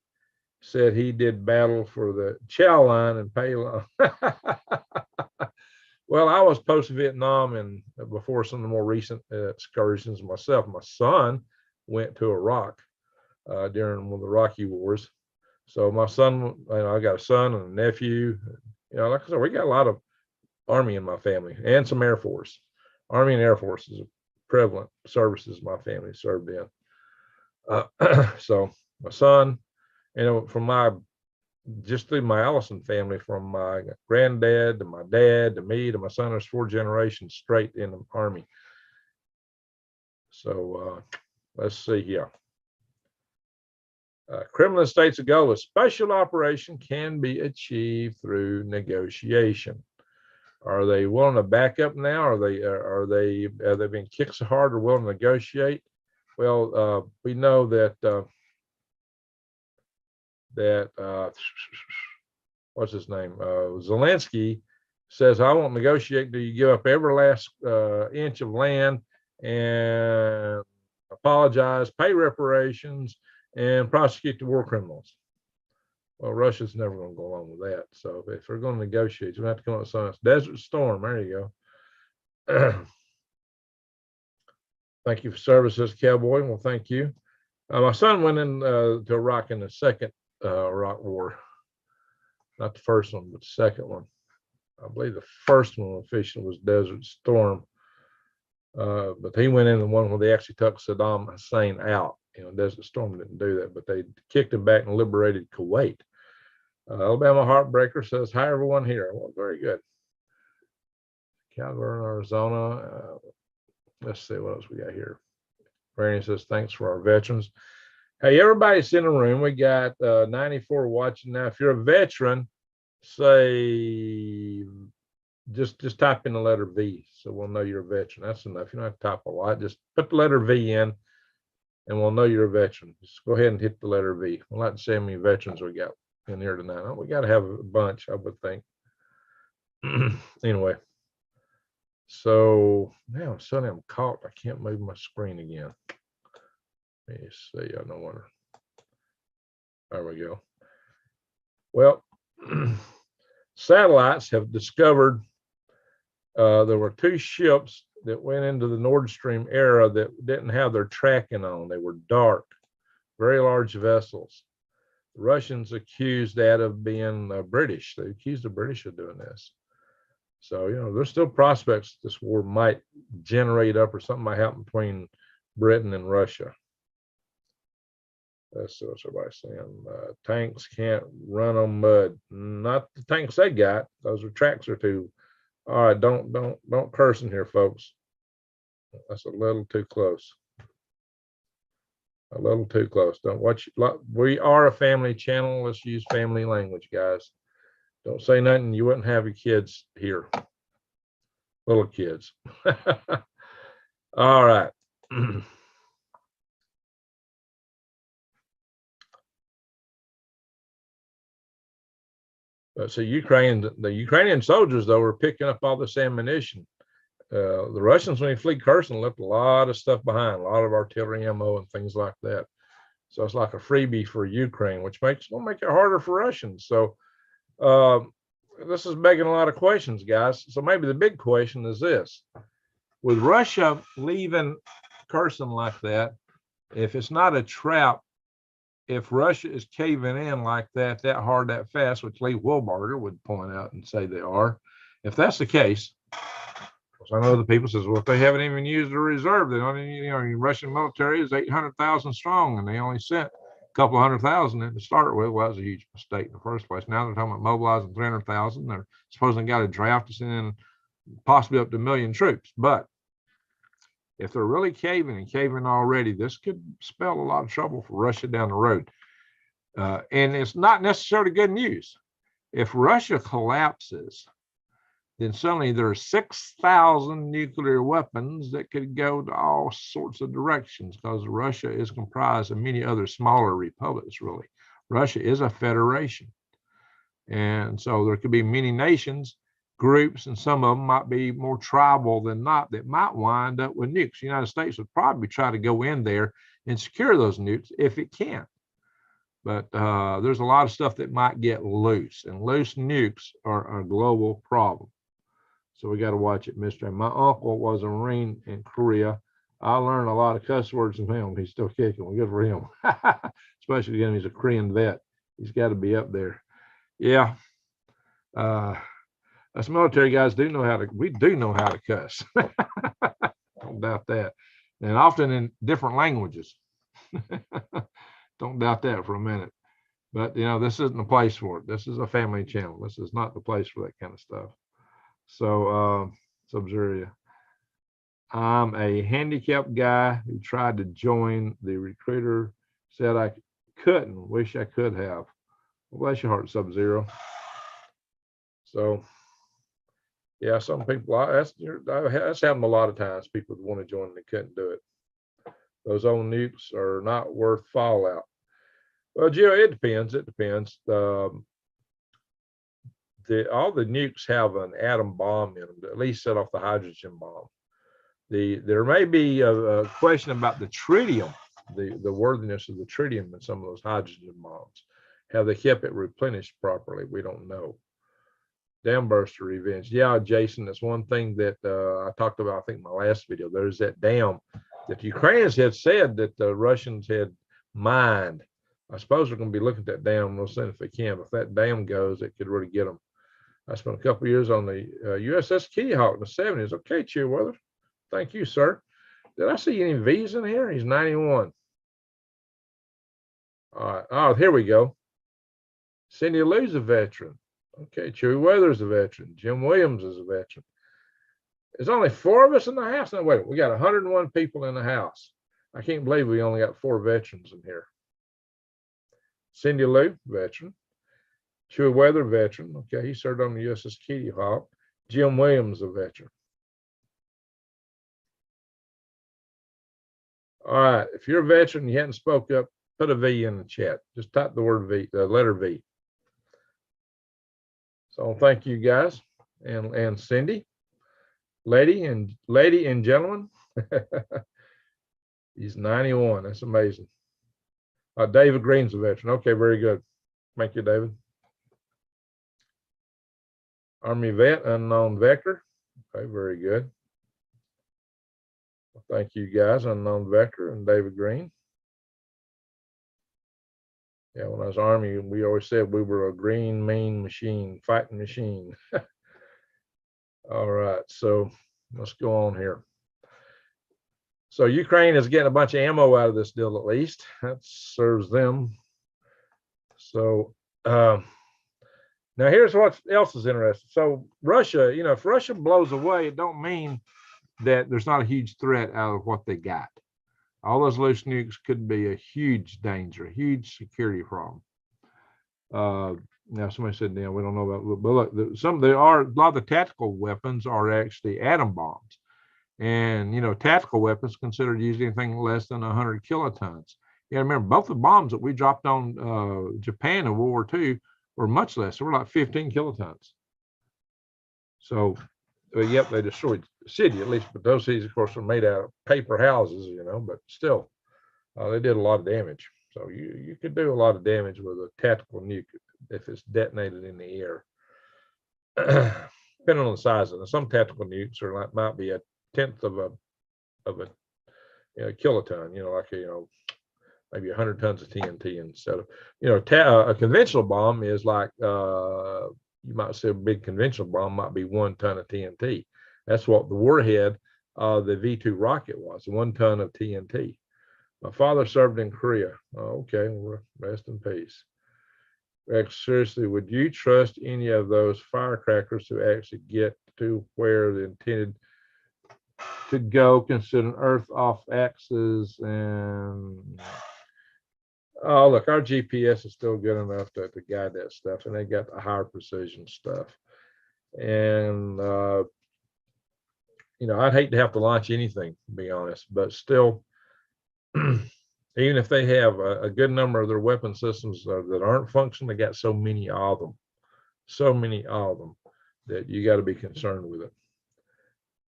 said he did battle for the Chow Line and Pei Line. Well, I was post-Vietnam and before some of the more recent excursions myself. My son went to Iraq during one of the Rocky Wars. So my son, I got a son and a nephew. You know, like I said, we got a lot of Army in my family and some Air Force. Army and Air Force is a prevalent services my family served in. So my son, you know, from just through my Allison family, from my granddad to my dad to me to my son, there's 4 generations straight in the Army. So let's see here. Kremlin states a goal of special operation can be achieved through negotiation. Are they willing to back up now? Have they been kicked so hard or willing to negotiate? Well, we know that what's his name? Zelensky says, I won't negotiate till you give up every last inch of land and apologize, pay reparations, and prosecute the war criminals. Well, Russia's never going to go along with that. So if we're going to negotiate, we have to come up with something. Desert Storm, there you go. Thank you for services, Cowboy. Well, thank you. My son went in to Iraq in the second Iraq War. Not the first one, but the second one. I believe the first one officially was Desert Storm. But he went in the one where they actually took Saddam Hussein out. You know, Desert Storm didn't do that, but they kicked him back and liberated Kuwait. Alabama Heartbreaker says, hi, everyone here. Well, very good. Calgary, Arizona. Let's see what else we got here. Brandon says, thanks for our veterans. Hey, everybody's in the room. We got 94 watching now. If you're a veteran, say, just type in the letter V so we'll know you're a veteran. That's enough. You don't have to type a lot. Just put the letter V in and we'll know you're a veteran. Just go ahead and hit the letter V. We'll like to see how many veterans we got in here tonight. Oh, we got to have a bunch, I would think. Anyway, so now suddenly I'm caught. I can't move my screen again. Let me see. I don't want to. There we go. Well, satellites have discovered there were 2 ships that went into the Nord Stream era that didn't have their tracking on. They were dark, very large vessels. The Russians accused that of being British. They accused the British of doing this. So, you know, there's still prospects this war might generate up or something might happen between Britain and Russia. That's what everybody's saying. Tanks can't run on mud. Not the tanks they got. Those are tracks or two. All right, don't curse in here, folks. That's a little too close. A little too close. Don't watch. We are a family channel. Let's use family language, guys. Don't say nothing. You wouldn't have your kids here. Little kids. All right. So the Ukrainian soldiers, though, were picking up all this ammunition. The Russians, when they fled Kherson, left a lot of stuff behind, a lot of artillery ammo and things like that. So it's like a freebie for Ukraine, which will make it harder for Russians. So this is begging a lot of questions, guys. So maybe the big question is this: with Russia leaving Kherson like that, if it's not a trap, if Russia is caving in like that hard, that fast, which Lee Wilbarger would point out and say they are, if that's the case, because I know the people says, well, if they haven't even used the reserve, they don't even, the Russian military is 800,000 strong, and they only sent a couple of 100,000 in to start with. Well, that was a huge mistake in the first place. Now they're talking about mobilizing 300,000. They're supposing they got a draft to send in possibly up to 1 million troops. But if they're really caving already, this could spell a lot of trouble for Russia down the road. And it's not necessarily good news. If Russia collapses, then suddenly there are 6,000 nuclear weapons that could go to all sorts of directions, because Russia is comprised of many other smaller republics, really. Russia is a federation. And so there could be many nations, groups, and some of them might be more tribal than not, that might wind up with nukes. The United States would probably try to go in there and secure those nukes if it can. But there's a lot of stuff that might get loose, and loose nukes are a global problem. So we got to watch it, Mr. My uncle was a Marine in Korea. I learned a lot of cuss words from him. He's still kicking. Well, good for him. Especially again, he's a Korean vet. He's got to be up there. Yeah. Us military guys we do know how to cuss. Don't doubt that. And often in different languages. Don't doubt that for a minute. But, this isn't the place for it. This is a family channel. This is not the place for that kind of stuff. So, Sub-Zero, I'm a handicapped guy who tried to join. The recruiter said I couldn't. Wish I could have. Well, bless your heart, Sub-Zero. So, yeah, some people, that's happened a lot of times. People want to join and they couldn't do it. Those old nukes are not worth fallout. Well, Gio, it depends. It depends. All the nukes have an atom bomb in them to at least set off the hydrogen bomb. There may be a question about the tritium, the worthiness of the tritium in some of those hydrogen bombs. Have they kept it replenished properly? We don't know. Dam burster revenge. Yeah, Jason, that's one thing that I talked about, I think, in my last video. There's that dam that the Ukrainians had said that the Russians had mined. I suppose they're going to be looking at that dam real soon if they can. If that dam goes, it could really get them. I spent a couple of years on the USS Kitty Hawk in the 70s. Okay, Cheerweather. Thank you, sir. Did I see any V's in here? He's 91. All right. Oh, here we go. Cindy Lou's a veteran. Okay, Chewy Weather's a veteran. Jim Williams is a veteran. There's only 4 of us in the house. No, wait, we got 101 people in the house. I can't believe we only got 4 veterans in here. Cindy Lou, veteran. Chewy Weather, veteran. Okay, he served on the USS Kitty Hawk. Jim Williams, a veteran. All right, if you're a veteran and you hadn't spoke up, put a V in the chat. Just type the word V, the letter V. So thank you guys, and Cindy, lady and gentlemen. He's 91. That's amazing. David Green's a veteran. Okay, very good. Thank you, David. Army vet, unknown vector. Okay, very good. Thank you guys, unknown vector and David Green. Yeah, when I was Army, we always said we were a green, mean machine, fighting machine. All right, so let's go on here. So Ukraine is getting a bunch of ammo out of this deal, at least. That serves them. So now here's what else is interesting. So Russia, if Russia blows away, it don't mean that there's not a huge threat out of what they got. All those loose nukes could be a huge danger, a huge security problem. Now somebody said, "Now we don't know about," but look, a lot of the tactical weapons are actually atom bombs, and tactical weapons considered usually anything less than 100 kilotons. Yeah, remember both the bombs that we dropped on Japan in World War II were much less. They were like 15 kilotons. So, yep, they destroyed the city at least, but those cities, of course, are made out of paper houses, but still, they did a lot of damage. So you could do a lot of damage with a tactical nuke if it's detonated in the air. Depending on the size of it. Some tactical nukes might be a tenth of a kiloton, like, maybe 100 tons of TNT instead of, a conventional bomb is like, you might say a big conventional bomb might be 1 ton of TNT. That's what the warhead of the V2 rocket was, 1 ton of TNT. My father served in Korea. Oh, okay, well, rest in peace. Rex, seriously, would you trust any of those firecrackers to actually get to where they intended to go, considering Earth off axis? And oh, look, our GPS is still good enough to guide that stuff, and they got the higher precision stuff. And I'd hate to have to launch anything, to be honest, but still, even if they have a good number of their weapon systems that aren't functional, they got so many of them that you got to be concerned with it.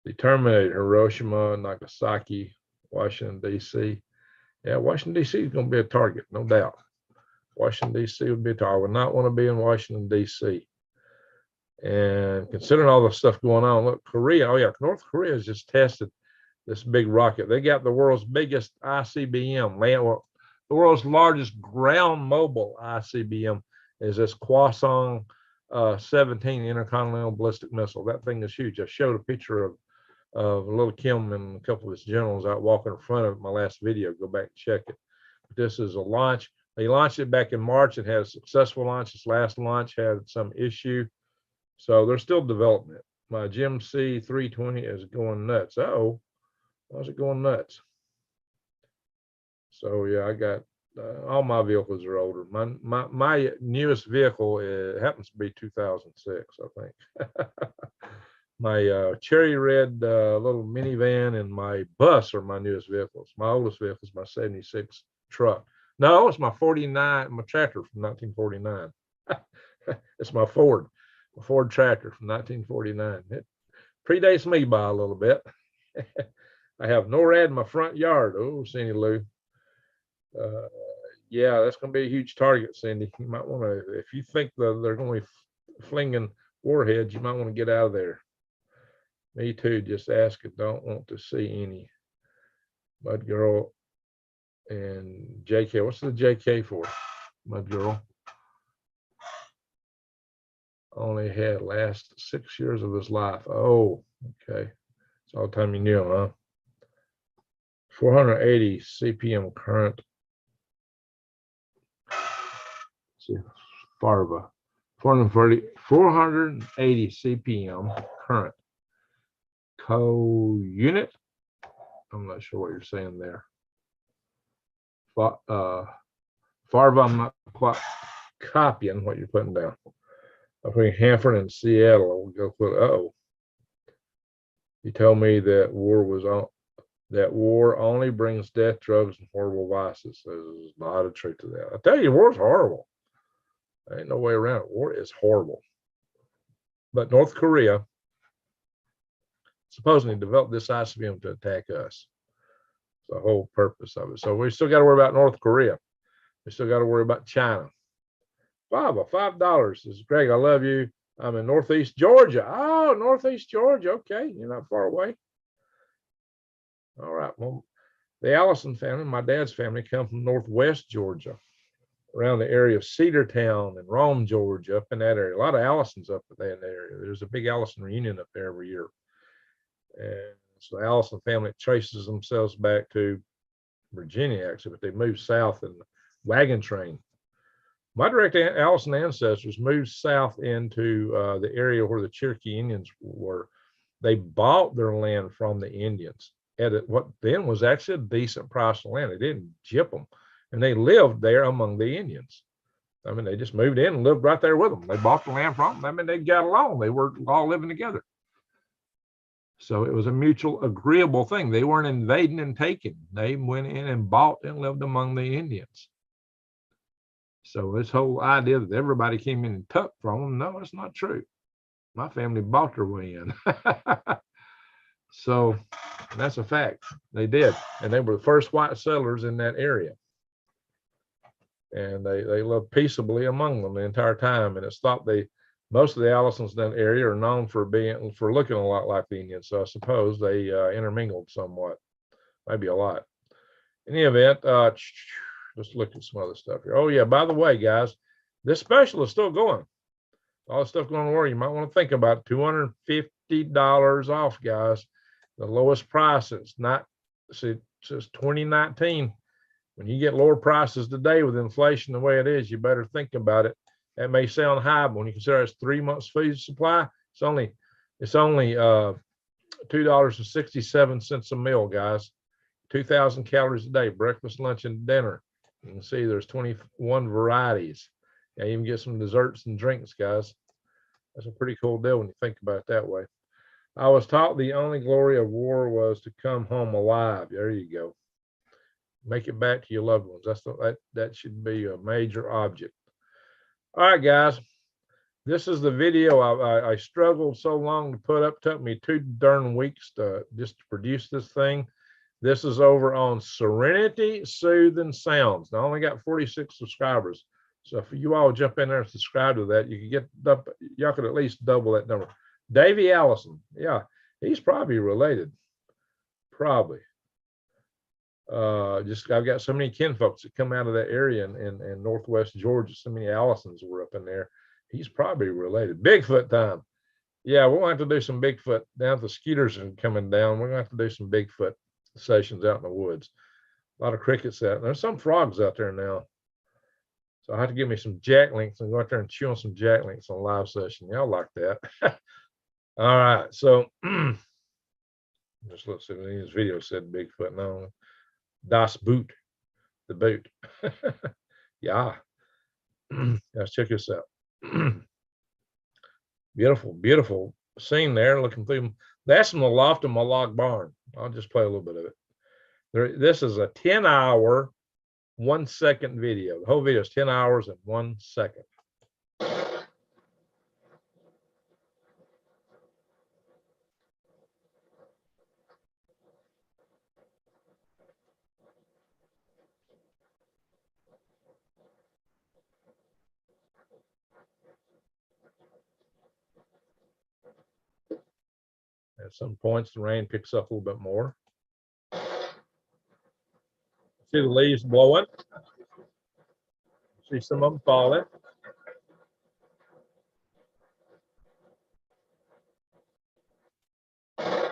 The Terminator, Hiroshima, Nagasaki, Washington, D.C. Yeah, Washington, D.C. is going to be a target, no doubt. Washington, D.C. would be a target. I would not want to be in Washington, D.C. And considering all the stuff going on, look, Korea, oh yeah, North Korea has just tested this big rocket. They got the world's biggest ICBM, the world's largest ground mobile ICBM is this Hwasong 17 intercontinental ballistic missile. That thing is huge. I showed a picture of little Kim and a couple of his generals out walking in front of it, my last video. Go back and check it. But this is a launch. They launched it back in March. It had a successful launch. This last launch had some issue. So they're still developing it. My GMC 320 is going nuts. Uh-oh. Why is it going nuts? So yeah, I got all my vehicles are older. My newest vehicle happens to be 2006, I think. My cherry red little minivan and my bus are my newest vehicles. My oldest vehicle is my 76 truck. No, it's my 49, my tractor from 1949. It's my Ford tractor from 1949. It predates me by a little bit. I have NORAD in my front yard. Oh, Cindy Lou. Yeah, that's going to be a huge target, Cindy. You might want to, if you think that they're going to be flinging warheads, you might want to get out of there. Me too, just ask it. Don't want to see any. Mud Girl and JK. What's the JK for? Mud Girl. Only had last 6 years of his life. Oh, okay. It's all the time you knew him, huh? 480 CPM current. Let's see, Farva. 480 CPM current. Co-unit. I'm not sure what you're saying there. Farva, I'm not quite copying what you're putting down. Between Hanford and Seattle, we'll go put. Uh-oh. You told me that war only brings death, drugs, and horrible vices. There's a lot of truth to that. I tell you, war's horrible. There ain't no way around it. War is horrible. But North Korea supposedly developed this ICBM to attack us. It's the whole purpose of it. So we still got to worry about North Korea. We still got to worry about China. $5. This is Greg. I love you. I'm in Northeast Georgia. Oh, Northeast Georgia. Okay, you're not far away. All right. Well, the Allison family, my dad's family, come from Northwest Georgia, around the area of Cedartown and Rome, Georgia, up in that area. A lot of Allisons up in that area. There's a big Allison reunion up there every year. And so the Allison family traces themselves back to Virginia, actually, but they moved south in the wagon train. My direct Allison ancestors moved south into the area where the Cherokee Indians were. They bought their land from the Indians at what then was actually a decent price of land. They didn't gyp them, and they lived there among the Indians. I mean, they just moved in and lived right there with them. They bought the land from them. I mean, they got along. They were all living together. So it was a mutual agreeable thing. They weren't invading and taking. They went in and bought and lived among the Indians. So this whole idea that everybody came in and took from them, no, it's not true. My family bought their way in. So that's a fact. They did. And they were the first white settlers in that area. And they lived peaceably among them the entire time. And it's thought most of the Allisons in that area are known for looking a lot like the Indians. So I suppose they intermingled somewhat maybe a lot. In any event, let's look at some other stuff here. Oh yeah, by the way, guys, this special is still going. All the stuff going on, you might want to think about $250 off, guys. The lowest prices. Not, see, since 2019. When you get lower prices today with inflation the way it is, you better think about it. That may sound high, but when you consider it's 3 months food supply, it's only $2.67 a meal, guys. 2,000 calories a day, breakfast, lunch, and dinner. You can see there's 21 varieties. Yeah, you can get some desserts and drinks, guys. That's a pretty cool deal when you think about it that way. I was taught the only glory of war was to come home alive. There you go. Make it back to your loved ones. That should be a major object. All right, guys. This is the video I struggled so long to put up. Took me 2 darn weeks to just to produce this thing. This is over on Serenity Soothing Sounds. Now, I only got 46 subscribers. So if you all jump in there and subscribe to that, you can get up, y'all could at least double that number. Davey Allison. Yeah, he's probably related. Probably. Just I've got so many kinfolks that come out of that area in Northwest Georgia. So many Allisons were up in there. He's probably related. Bigfoot time. Yeah, we're going to have to do some Bigfoot down at the Skeeters and coming down. We're going to have to do some Bigfoot sessions out in the woods. A lot of crickets out. There's some frogs out there now. So I have to give me some jacklinks and go out there and chew on some jacklinks on live session. Y'all like that. All right. So just let's see. This video said Bigfoot. No. Das Boot. The boot. Yeah. Let's check this out. Beautiful, beautiful scene there. Looking through them. That's in the loft of my log barn. I'll just play a little bit of it. This is a 10-hour, 1-second video. The whole video is 10 hours and 1 second. At some points, the rain picks up a little bit more. See the leaves blowing. See some of them falling. There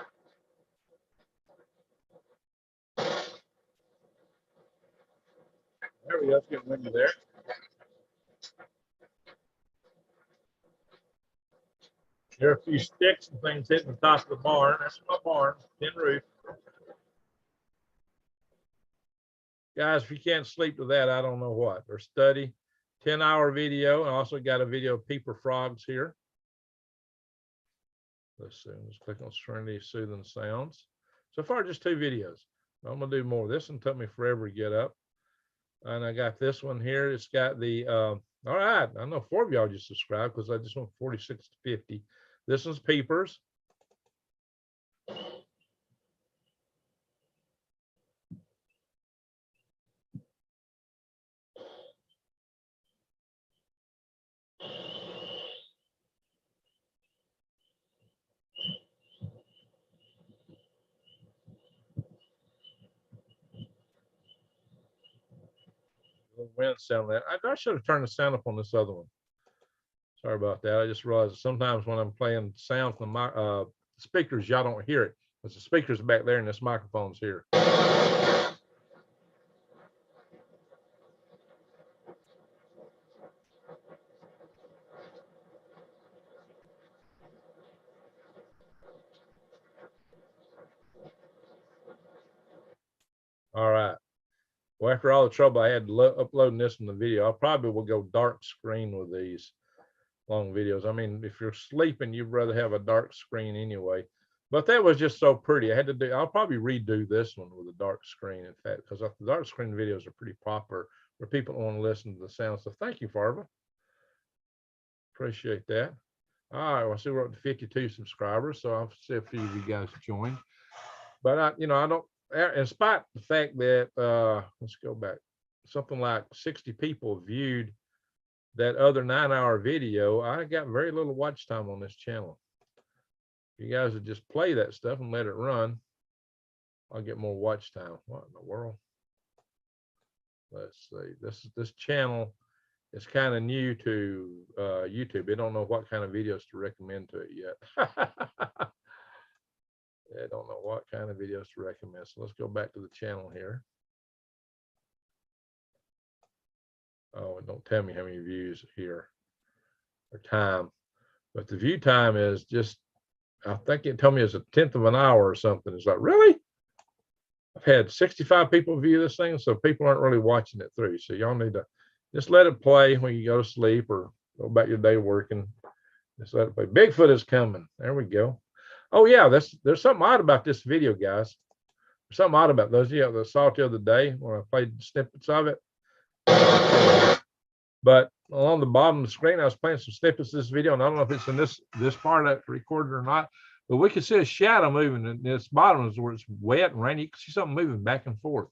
we go. It's getting windy there. There are a few sticks and things hitting the top of the barn. That's my barn, tin roof. Guys, if you can't sleep to that, I don't know what. Or study. 10-hour video. And I also got a video of peeper frogs here. Let's see. Let's click on Serenity Soothing Sounds. So far, just 2 videos. I'm going to do more. This one took me forever to get up. And I got this one here. It's got the, all right. I know 4 of y'all just subscribed because I just went 46 to 50. This one's peepers. Wind sound that I should have turned the sound up on this other one. Sorry about that. I just realized sometimes when I'm playing sound from my speakers, y'all don't hear it. Because the speakers back there and this microphone's here. All right. Well, after all the trouble I had uploading this in the video, I probably will go dark screen with these long videos. I mean, if you're sleeping, you'd rather have a dark screen anyway. But that was just so pretty. I had to do, I'll probably redo this one with a dark screen, in fact, because the dark screen videos are pretty popular where people want to listen to the sound. So thank you, Farva. Appreciate that. All right, well, I see we're up to 52 subscribers, so I'll see a few of you guys join. But I don't, in spite of the fact that, let's go back, something like 60 people viewed that other 9-hour video, I got very little watch time on this channel. You guys would just play that stuff and let it run. I'll get more watch time. What in the world? Let's see. This channel is kind of new to YouTube. I don't know what kind of videos to recommend to it yet. I don't know what kind of videos to recommend. So let's go back to the channel here. Oh, it don't tell me how many views here or time, but the view time is just, I think it told me it's 1/10 of an hour or something. It's like, really? I've had 65 people view this thing, so people aren't really watching it through. So y'all need to just let it play when you go to sleep or go about your day working. Just let it play. Bigfoot is coming. There we go. Oh yeah, there's something odd about this video, guys. There's something odd about those. Yeah, I saw it the other day when I played snippets of it. But along the bottom of the screen, I was playing some snippets of this video, and I don't know if it's in this part that's recorded or not, but we can see a shadow moving, and this bottom is where it's wet and rainy. You can see something moving back and forth.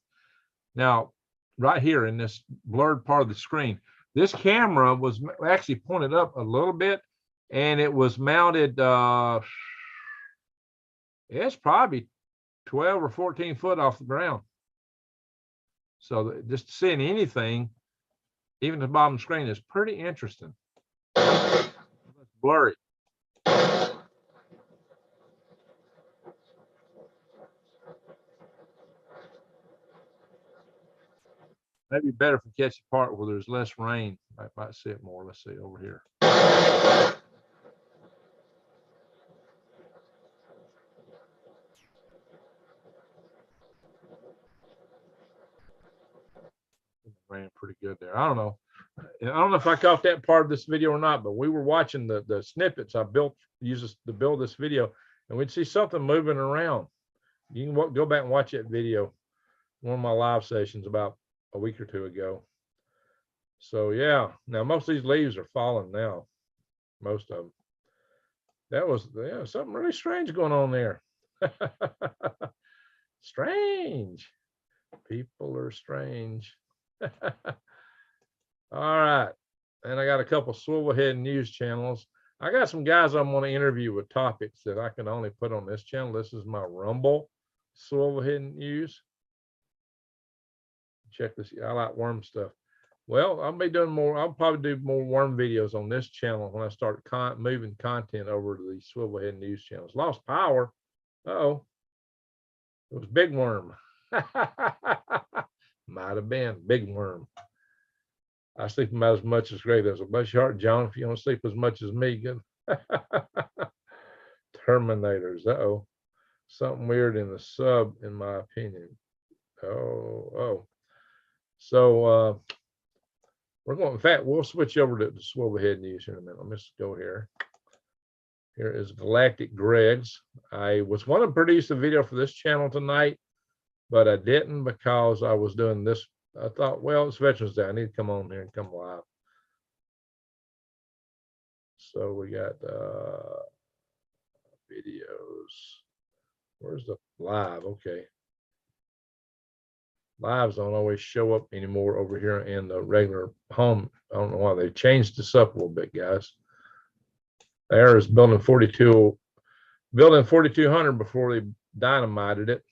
Now, right here in this blurred part of the screen, this camera was actually pointed up a little bit, and it was mounted, it's probably 12 or 14 foot off the ground. So just seeing anything, even the bottom screen, is pretty interesting. It's blurry. Maybe better if we catch the part where there's less rain. I might see it more. Let's see over here. Ran pretty good there. I don't know if I caught that part of this video or not, but we were watching the snippets I built, uses to build this video, and we'd see something moving around. You can go back and watch that video, one of my live sessions about a week or two ago. So yeah, now most of these leaves are falling now, most of them. That was, yeah, something really strange going on there. Strange. People are strange. All right. And I got a couple Swivelhead news channels. I got some guys I'm going to interview with topics that I can only put on this channel. This is my Rumble Swivelhead news. Check this. I like worm stuff. Well, I'll be doing more. I'll probably do more worm videos on this channel when I start moving content over to the Swivelhead news channels. Lost power. Uh-oh. It was big worm. Might have been big worm. I sleep about as much as Greg does. Bless your heart, John. If you don't sleep as much as me, good. Terminators. Uh-oh. Something weird in the sub, in my opinion. Oh. So we're going, in fact, we'll switch over to the Swivelhead news here in a minute. Let me just go here. Here is Galactic Greg's. I was going to produce a video for this channel tonight, but I didn't because I was doing this. I thought, well, it's Veterans Day. I need to come on here and come live. So we got videos. Where's the live? Okay. Lives don't always show up anymore over here in the regular home. I don't know why. They changed this up a little bit, guys. There is building 4200 before they dynamited it.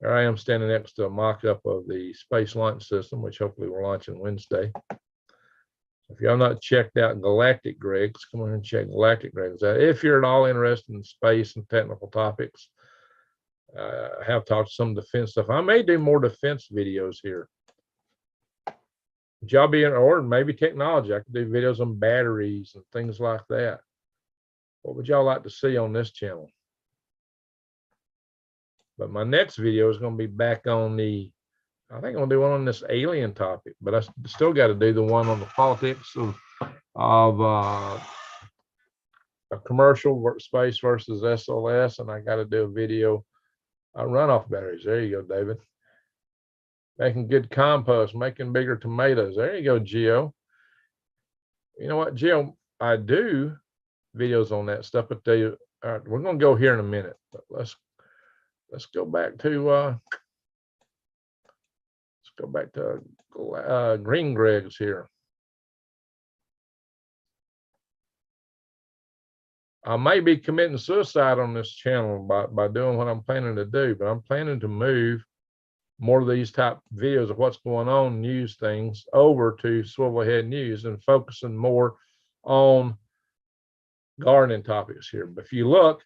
There I am standing next to a mock-up of the Space Launch System, which hopefully we're launching Wednesday. If y'all not checked out Galactic Greg's, come on and check Galactic Greg's out. If you're at all interested in space and technical topics, I have talked some defense stuff. I may do more defense videos here. Would y'all be in, or maybe technology? I could do videos on batteries and things like that. What would y'all like to see on this channel? But my next video is going to be back on the, I think I'm going to do one on this alien topic, but I still got to do the one on the politics of a commercial space versus SLS, and I got to do a video on runoff batteries. There you go, David. Making good compost, making bigger tomatoes. There you go, Geo. You know what, Geo? I do videos on that stuff, but all right, we're going to go here in a minute. But let's go back to Green Greg's here. I may be committing suicide on this channel by doing what I'm planning to do, but I'm planning to move more of these type videos of what's going on, news things, over to Swivelhead News and focusing more on gardening topics here. But if you look,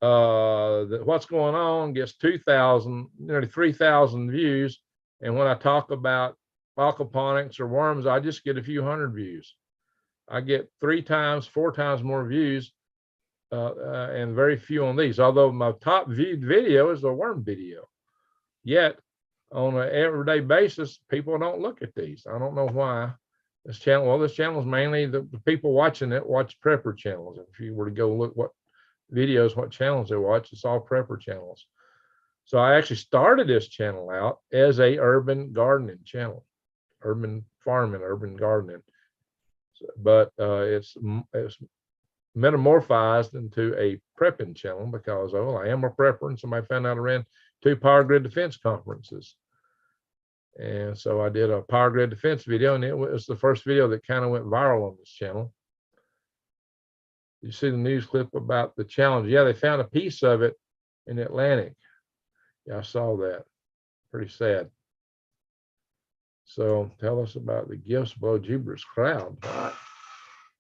what's going on gets 2,000, nearly 3,000 views. And when I talk about aquaponics or worms, I just get a few hundred views. I get 3 times, 4 times more views, and very few on these. Although my top viewed video is the worm video. Yet, on an everyday basis, people don't look at these. I don't know why. This channel, well, this channel is mainly the people watching it watch prepper channels. If you were to go look what videos, what channels they watch, it's all prepper channels. So I actually started this channel out as a urban gardening channel, urban farming, urban gardening. But it's metamorphosed into a prepping channel because, oh, I am a prepper, and somebody found out I ran 2 power grid defense conferences. And so I did a power grid defense video, and it was the first video that kind of went viral on this channel. You see the news clip about the challenge. Yeah, they found a piece of it in the Atlantic. Yeah, I saw that. Pretty sad. So tell us about the gifts below Jupiter's cloud. All right.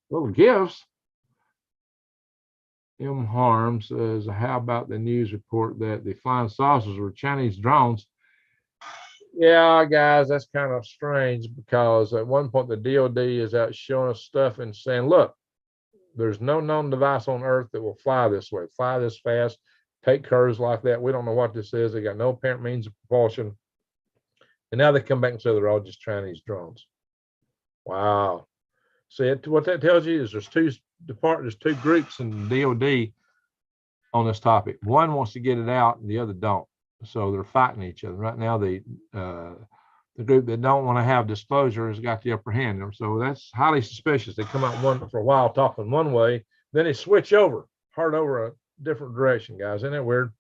Little gifts. M. Harm says, how about the news report that the flying saucers were Chinese drones? Yeah, guys, that's kind of strange because at one point the DOD is out showing us stuff and saying, look, there's no known device on Earth that will fly this way, fly this fast, take curves like that. We don't know what this is. They got no apparent means of propulsion. And now they come back and say they're all just Chinese drones. Wow. See, what that tells you is there's two groups in DOD on this topic. One wants to get it out and the other don't. So they're fighting each other. Right now, the group that don't want to have disclosure has got the upper hand. So that's highly suspicious. They come out for a while talking one way, then they switch over a different direction, guys. Isn't that weird?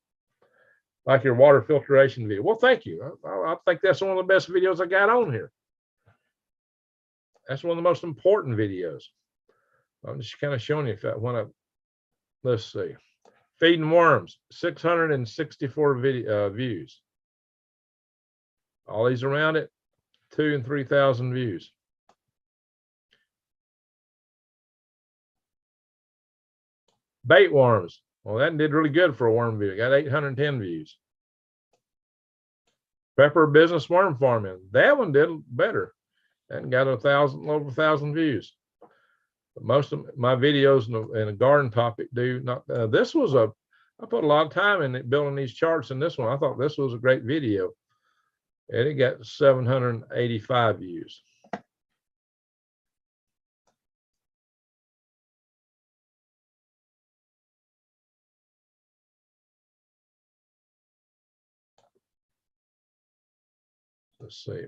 Like your water filtration video. Well, thank you. I think that's one of the best videos I got on here. That's one of the most important videos. I'm just kind of showing you if I want to, let's see. Feeding worms, 664 views. All these around it, 2,000 and 3,000 views. Bait worms. Well, that did really good for a worm video. Got 810 views. Pepper business worm farming. That one did better. And got over 1,000 views. But most of my videos in a garden topic do not. This was I put a lot of time in it building these charts in this one. I thought this was a great video. And it got 785 views. Let's see.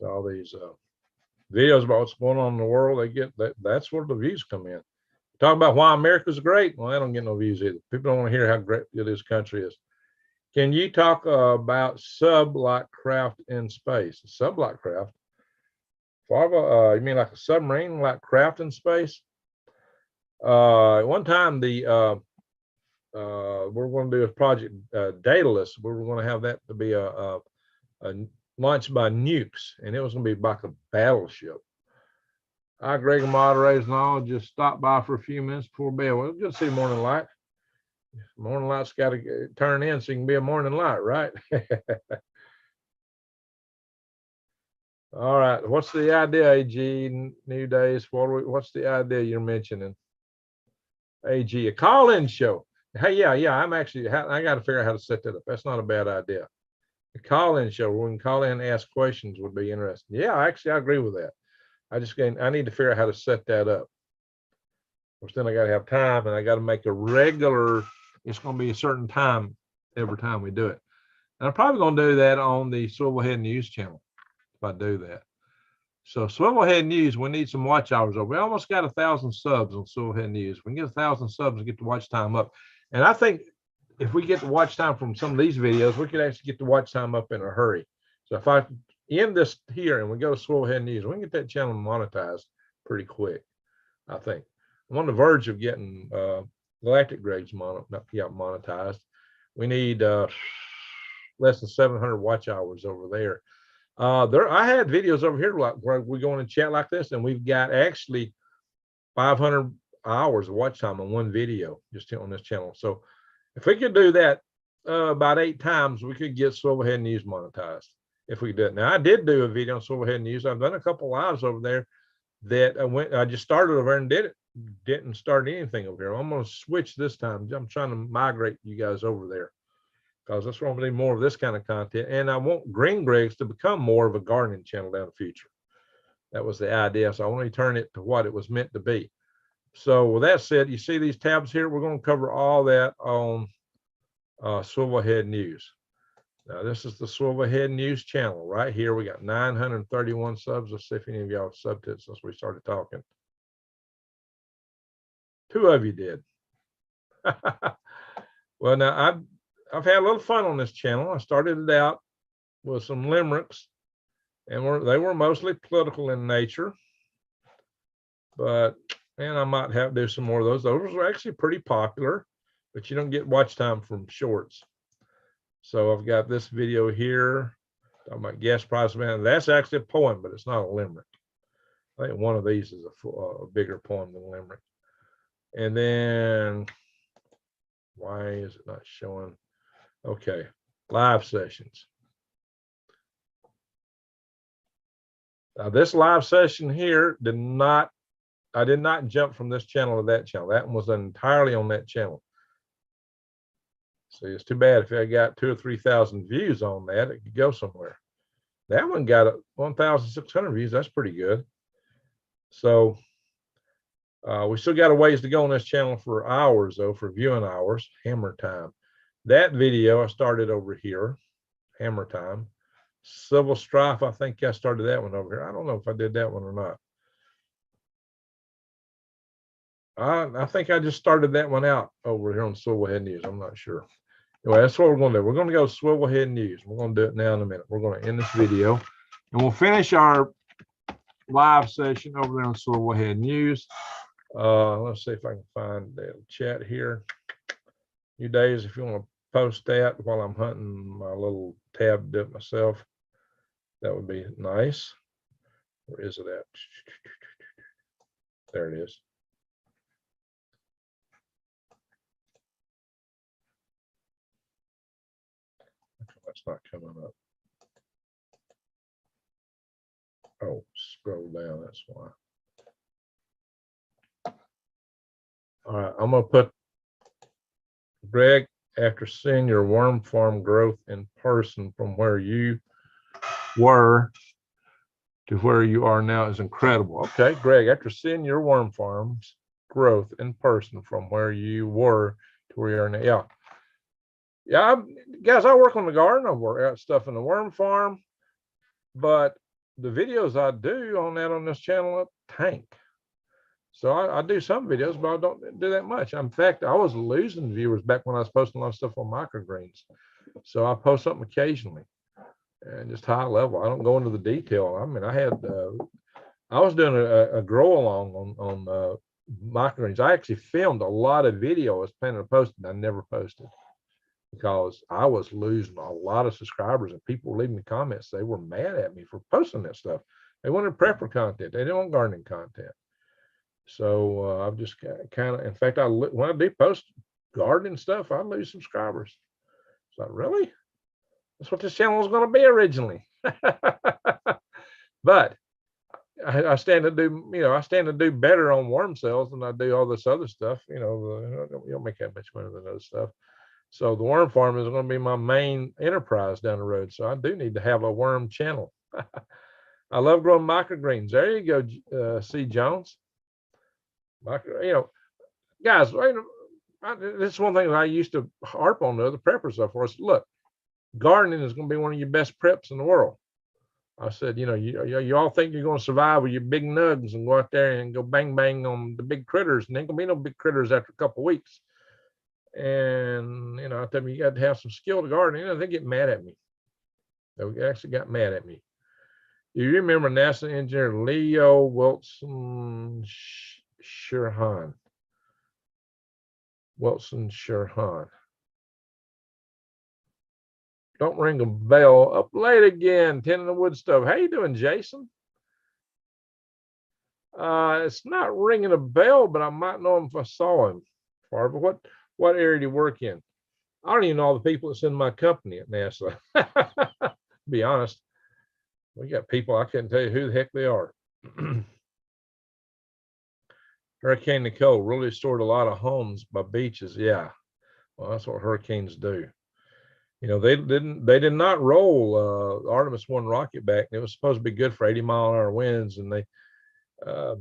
So all these videos about what's going on in the world, they get that's where the views come in. Talk about why America's great. Well, I don't get no views either. People don't want to hear how great this country is. Can you talk about sublight craft in space? Sublight craft? You mean like a submarine like craft in space? One time we're going to do a project Daedalus. We were going to have that to be a launched by nukes, and it was going to be like a battleship. Hi, Greg and moderators and all. Just stop by for a few minutes before bed. Well, good to see morning light. Morning light's got to turn in so you can be a morning light, right? All right. What's the idea, AG? New days. What's the idea you're mentioning? AG, a call-in show. Hey, yeah. I got to figure out how to set that up. That's not a bad idea. A call-in show where we can call in and ask questions would be interesting. Yeah, actually, I agree with that. I need to figure out how to set that up. Of course, then I got to have time, and I got to make a regular. It's going to be a certain time every time we do it. And I'm probably going to do that on the Swivelhead News channel if I do that. So Swivelhead News, we need some watch hours over. We almost got 1,000 subs on Swivelhead News. We can get 1,000 subs and get the watch time up. And I think if we get the watch time from some of these videos, we could actually get the watch time up in a hurry. So if I end this here and we go to Swivel News, we can get that channel monetized pretty quick, I think. I'm on the verge of getting Galactic Greg's monetized. We need less than 700 watch hours over there. I had videos over here like where we go in and chat like this, and we've got actually 500 hours of watch time on one video just on this channel. So if we could do that about 8 times, we could get Swivel News monetized if we did. Now I did do a video on Swivel News. I've done a couple lives over there that I just started over and didn't start anything over here. I'm going to switch this time. I'm trying to migrate you guys over there because that's where I'm going to do more of this kind of content. And I want Green Greg's to become more of a gardening channel down the future. That was the idea. So I want to turn it to what it was meant to be. So with that said, you see these tabs here, we're going to cover all that on Swivel News. Now this is the Swivel News channel right here. We got 931 subs. Let's see if any of y'all subbed it since we started talking. 2 of you did. Well, now I've had a little fun on this channel. I started it out with some limericks, and they were mostly political in nature. But I might have to do some more of those. Those were actually pretty popular, but you don't get watch time from shorts. So I've got this video here talking about gas price man. That's actually a poem, but it's not a limerick. I think one of these is a bigger poem than limerick. And then why is it not showing? Okay, live sessions. Now this live session here I did not jump from this channel to that channel. That one was entirely on that channel. So it's too bad if I got 2,000 or 3,000 views on that, it could go somewhere. That one got 1,600 views. That's pretty good. So we still got a ways to go on this channel for hours, though, for viewing hours, hammer time. That video I started over here, hammer time. Civil strife, I think I started that one over here. I don't know if I did that one or not. I think I just started that one out over here on Swivel News. I'm not sure. Anyway, that's what we're going to do. We're going to go to Swivel News. We're going to do it now in a minute. We're going to end this video, and we'll finish our live session over there on Swivel News. Let's see if I can find the chat here. You days, if you want to post that while I'm hunting my little tab to do it myself, that would be nice. Where is it at? There it is. That's not coming up. Oh, scroll down, that's why. All right, I'm going to put Greg, after seeing your worm farm growth in person from where you were to where you are now is incredible. Okay, Greg, after seeing your worm farm's growth in person from where you were to where you are now. Yeah, guys, I work on the garden. I work out stuff in the worm farm, but the videos I do on this channel tank. So I do some videos, but I don't do that much. In fact, I was losing viewers back when I was posting a lot of stuff on microgreens. So I post something occasionally and just high level. I don't go into the detail. I mean, I was doing a grow along on microgreens. I actually filmed a lot of video I was planning to post, and I never posted because I was losing a lot of subscribers, and people were leaving me comments. They were mad at me for posting that stuff. They wanted prepper content. They didn't want gardening content. So I've just kind of, in fact, when I do post gardening stuff, I lose subscribers. It's like, really? That's what this channel was going to be originally. But I stand to do better on worm cells than I do all this other stuff. You don't make that much money than other stuff. So the worm farm is going to be my main enterprise down the road. So I do need to have a worm channel. I love growing microgreens. There you go, C. Jones. Guys, this is one thing that I used to harp on the other preppers stuff for us. Look, gardening is going to be one of your best preps in the world. I said, you all think you're going to survive with your big nugs and go out there and go bang bang on the big critters, and there ain't gonna be no big critters after a couple of weeks. And I tell them you got to have some skill to garden. They get mad at me. They actually got mad at me. Do you remember NASA engineer Leo Wilson Sherhan? Wilson Sherhan. Don't ring a bell. Up late again, tending the wood stove. How you doing, Jason? It's not ringing a bell, but I might know him if I saw him. Farber, what area do you work in? I don't even know all the people that's in my company at NASA. To be honest, we got people I couldn't tell you who the heck they are. Hurricane Nicole really destroyed a lot of homes by beaches. Yeah, well, that's what hurricanes do. You know, they did not roll Artemis 1 rocket back. It was supposed to be good for 80-mile-an-hour winds, and but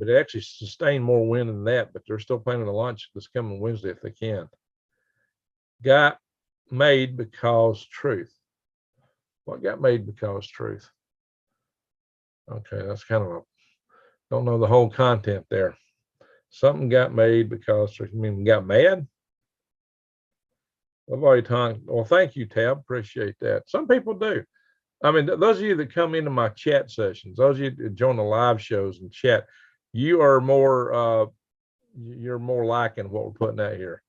it actually sustained more wind than that. But they're still planning to launch this coming Wednesday if they can. Got made because truth. What got made because truth? Okay, that's kind of don't know the whole content there. Something got made because, I mean, got mad. I've already talked. Well, thank you, Tab. Appreciate that. Some people do. I mean, those of you that come into my chat sessions, those of you that join the live shows and chat, you are more, you're more liking what we're putting out here.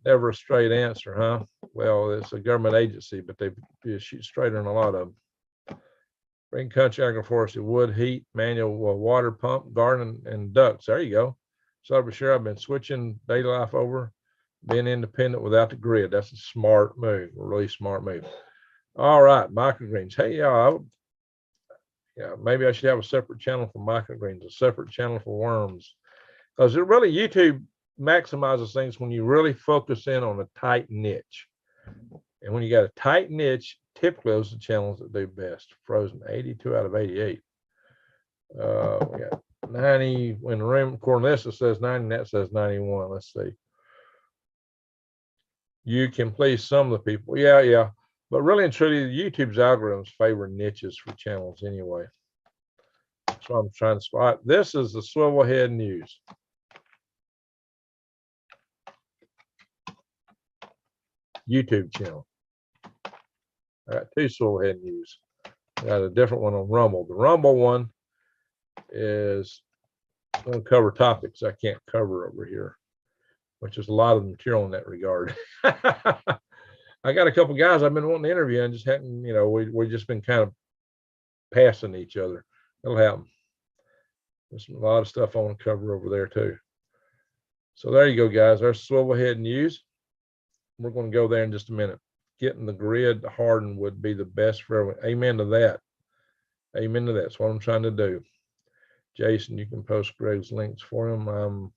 Never a straight answer, huh? Well, it's a government agency, but they shoot straighter than a lot of them. Bring country agroforestry, wood, heat, manual water pump, garden, and ducks. There you go. So for sure, I've been switching daily life over, being independent without the grid. That's a smart move, a really smart move. All right, microgreens. Hey, y'all. Yeah, maybe I should have a separate channel for microgreens, a separate channel for worms, because it really YouTube maximizes things when you really focus in on a tight niche. And when you got a tight niche, typically those are the channels that do best. Frozen 82 out of 88. We got 90 when the room. Cornessa says 90, that says 91. Let's see. You can please some of the people. Yeah. But really and truly, YouTube's algorithms favor niches for channels anyway. So I'm trying to spot. This is the Swivelhead News. YouTube channel. I got two Swivelhead News. I got a different one on Rumble. The Rumble one is going to cover topics I can't cover over here, which is a lot of material in that regard. I got a couple guys I've been wanting to interview and just hadn't, you know, we've just been kind of passing each other. It'll happen. There's a lot of stuff I want to cover over there too. So there you go, guys. There's Swivelhead News. We're going to go there in just a minute. Getting the grid hardened would be the best for everyone. Amen to that. Amen to that. That's what I'm trying to do. Jason, you can post Greg's links for him. I'm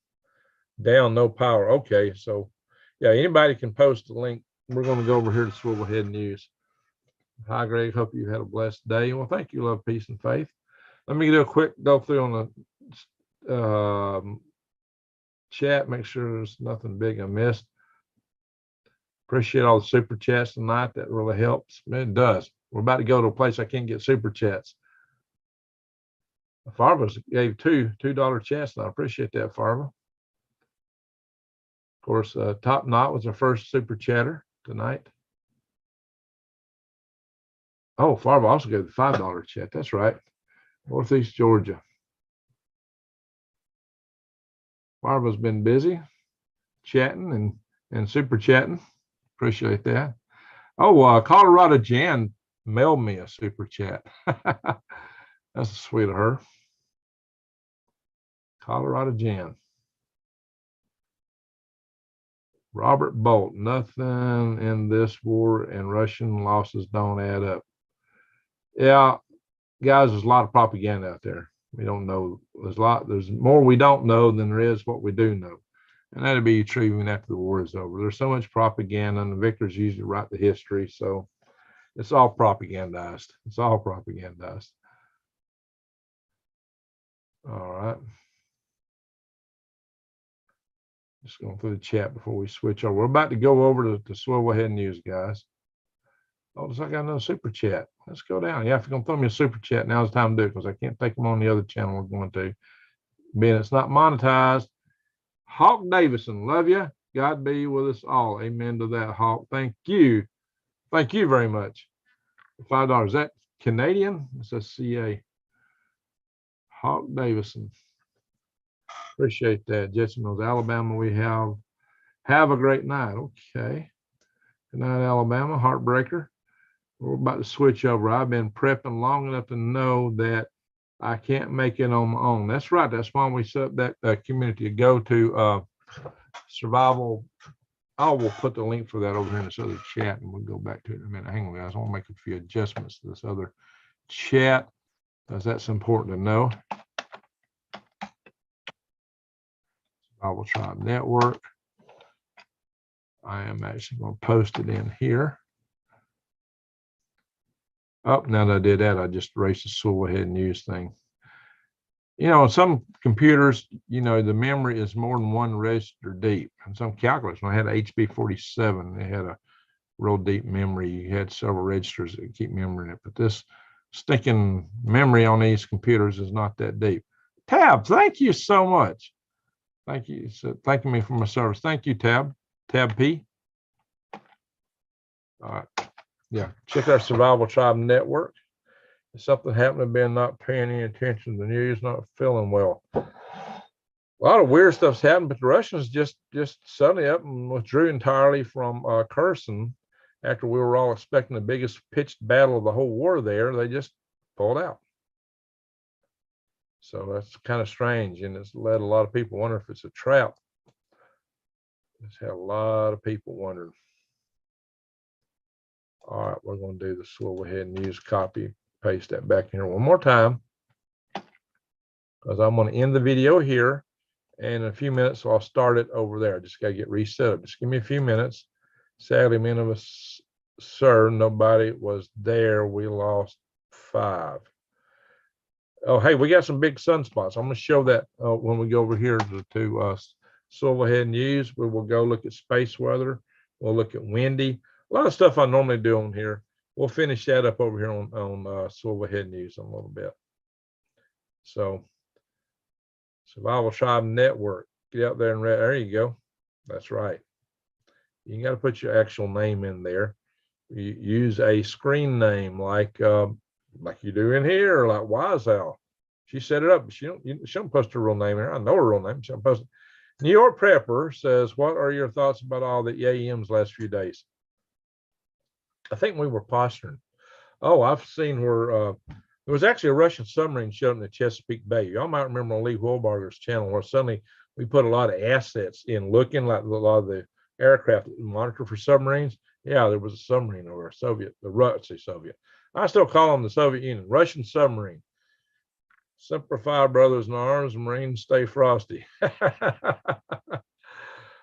down, no power. Okay, so yeah, anybody can post a link. We're going to go over here to Swivelhead News. Hi, Greg. Hope you had a blessed day. Well, thank you, love, peace, and faith. Let me do a quick go through on the chat. Make sure there's nothing big I missed. Appreciate all the super chats tonight. That really helps. It does. We're about to go to a place I can't get super chats. Farva gave $2 chats, and I appreciate that, Farva. Of course, Top Knot was our first super chatter tonight. Oh, Farva also gave the $5 chat. That's right. Northeast Georgia. Farva's been busy chatting and super chatting. Appreciate that. Oh, Colorado Jan mailed me a super chat. That's sweet of her. Colorado Jan. Robert Bolt, nothing in this war and Russian losses don't add up. Yeah, guys, there's a lot of propaganda out there. We don't know. There's more we don't know than there is what we do know. And that'll be true even after the war is over. There's so much propaganda, and the victors usually write the history. So it's all propagandized. It's all propagandized. All right. Just going through the chat before we switch over. We're about to go over to Swivelhead News, guys. Oh, looks like I got another super chat. Let's go down. Yeah, if you're going to throw me a super chat, now's the time to do it because I can't take them on the other channel we're going to. Being it's not monetized. Hawk Davison, love you. God be with us all. Amen to that, Hawk. Thank you. Thank you very much. $5. Canadian. It says CA. Hawk Davison. Appreciate that. Jesse knows Alabama. We have a great night. Okay. Good night, Alabama. Heartbreaker. We're about to switch over. I've been prepping long enough to know that I can't make it on my own. That's right. That's why we set up that community to go to survival. I will put the link for that over here in this other chat, and we'll go back to it in a minute. Hang on, guys. I want to make a few adjustments to this other chat, because that's important to know. Survival Tribe Network. I am actually going to post it in here. Oh, now that I did that, I just erased the Swivel Head News thing. You know, on some computers, you know, the memory is more than one register deep. And some calculators, when I had HB47, they had a real deep memory. You had several registers that keep memory in it. But this stinking memory on these computers is not that deep. Tab, thank you so much. Thank you. So thanking me for my service. Thank you, Tab. Tab P. All right. Yeah, check our Survival Tribe Network. If something happened to been not paying any attention to the news, not feeling well. A lot of weird stuff's happened, but the Russians just suddenly up and withdrew entirely from Kherson after we were all expecting the biggest pitched battle of the whole war there. They just pulled out. So that's kind of strange, and it's led a lot of people wonder if it's a trap. It's had a lot of people wondering. All right, we're going to do the Swivel Head News, copy, paste that back in here one more time, because I'm going to end the video here, and in a few minutes I'll start it over there. Just got to get reset up. Just give me a few minutes. Sadly, many of us, sir, nobody was there. We lost 5. Oh, hey, we got some big sunspots. I'm going to show that when we go over here to Swivel Head News. We will go look at space weather. We'll look at windy. A lot of stuff I normally do on here. We'll finish that up over here on Swivel Head News in a little bit. So, Survival Tribe Network. Get out there and read. There you go. That's right. You got to put your actual name in there. You use a screen name like you do in here, or like Wiseowl. She set it up, but she don't post her real name here. I know her real name. She don't post it. New York Prepper says, "What are your thoughts about all the EAMs last few days?" I think we were posturing. Oh, I've seen where there was actually a Russian submarine showed up in the Chesapeake Bay. Y'all might remember on Lee Wilbarger's channel where suddenly we put a lot of assets in looking like a lot of the aircraft that monitor for submarines. Yeah, there was a submarine over Soviet. I still call them the Soviet Union, Russian submarine. Simplify, brothers in arms, Marines stay frosty.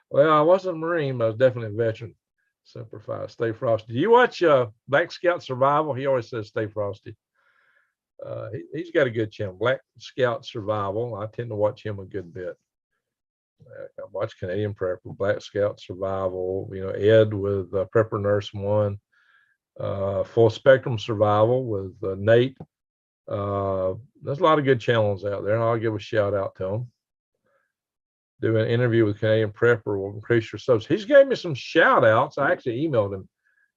Well, I wasn't a Marine, but I was definitely a veteran. Simplify, stay frosty. Do you watch Black Scout Survival? He always says stay frosty. He's got a good channel, Black Scout Survival. I tend to watch him a good bit. I watch Canadian Prepper, Black Scout Survival, you know, Ed with Prepper Nurse 1, Full Spectrum Survival with Nate. There's a lot of good channels out there, and I'll give a shout out to them. Do an interview with Canadian Prepper will increase your subs. He's gave me some shout outs. I actually emailed him,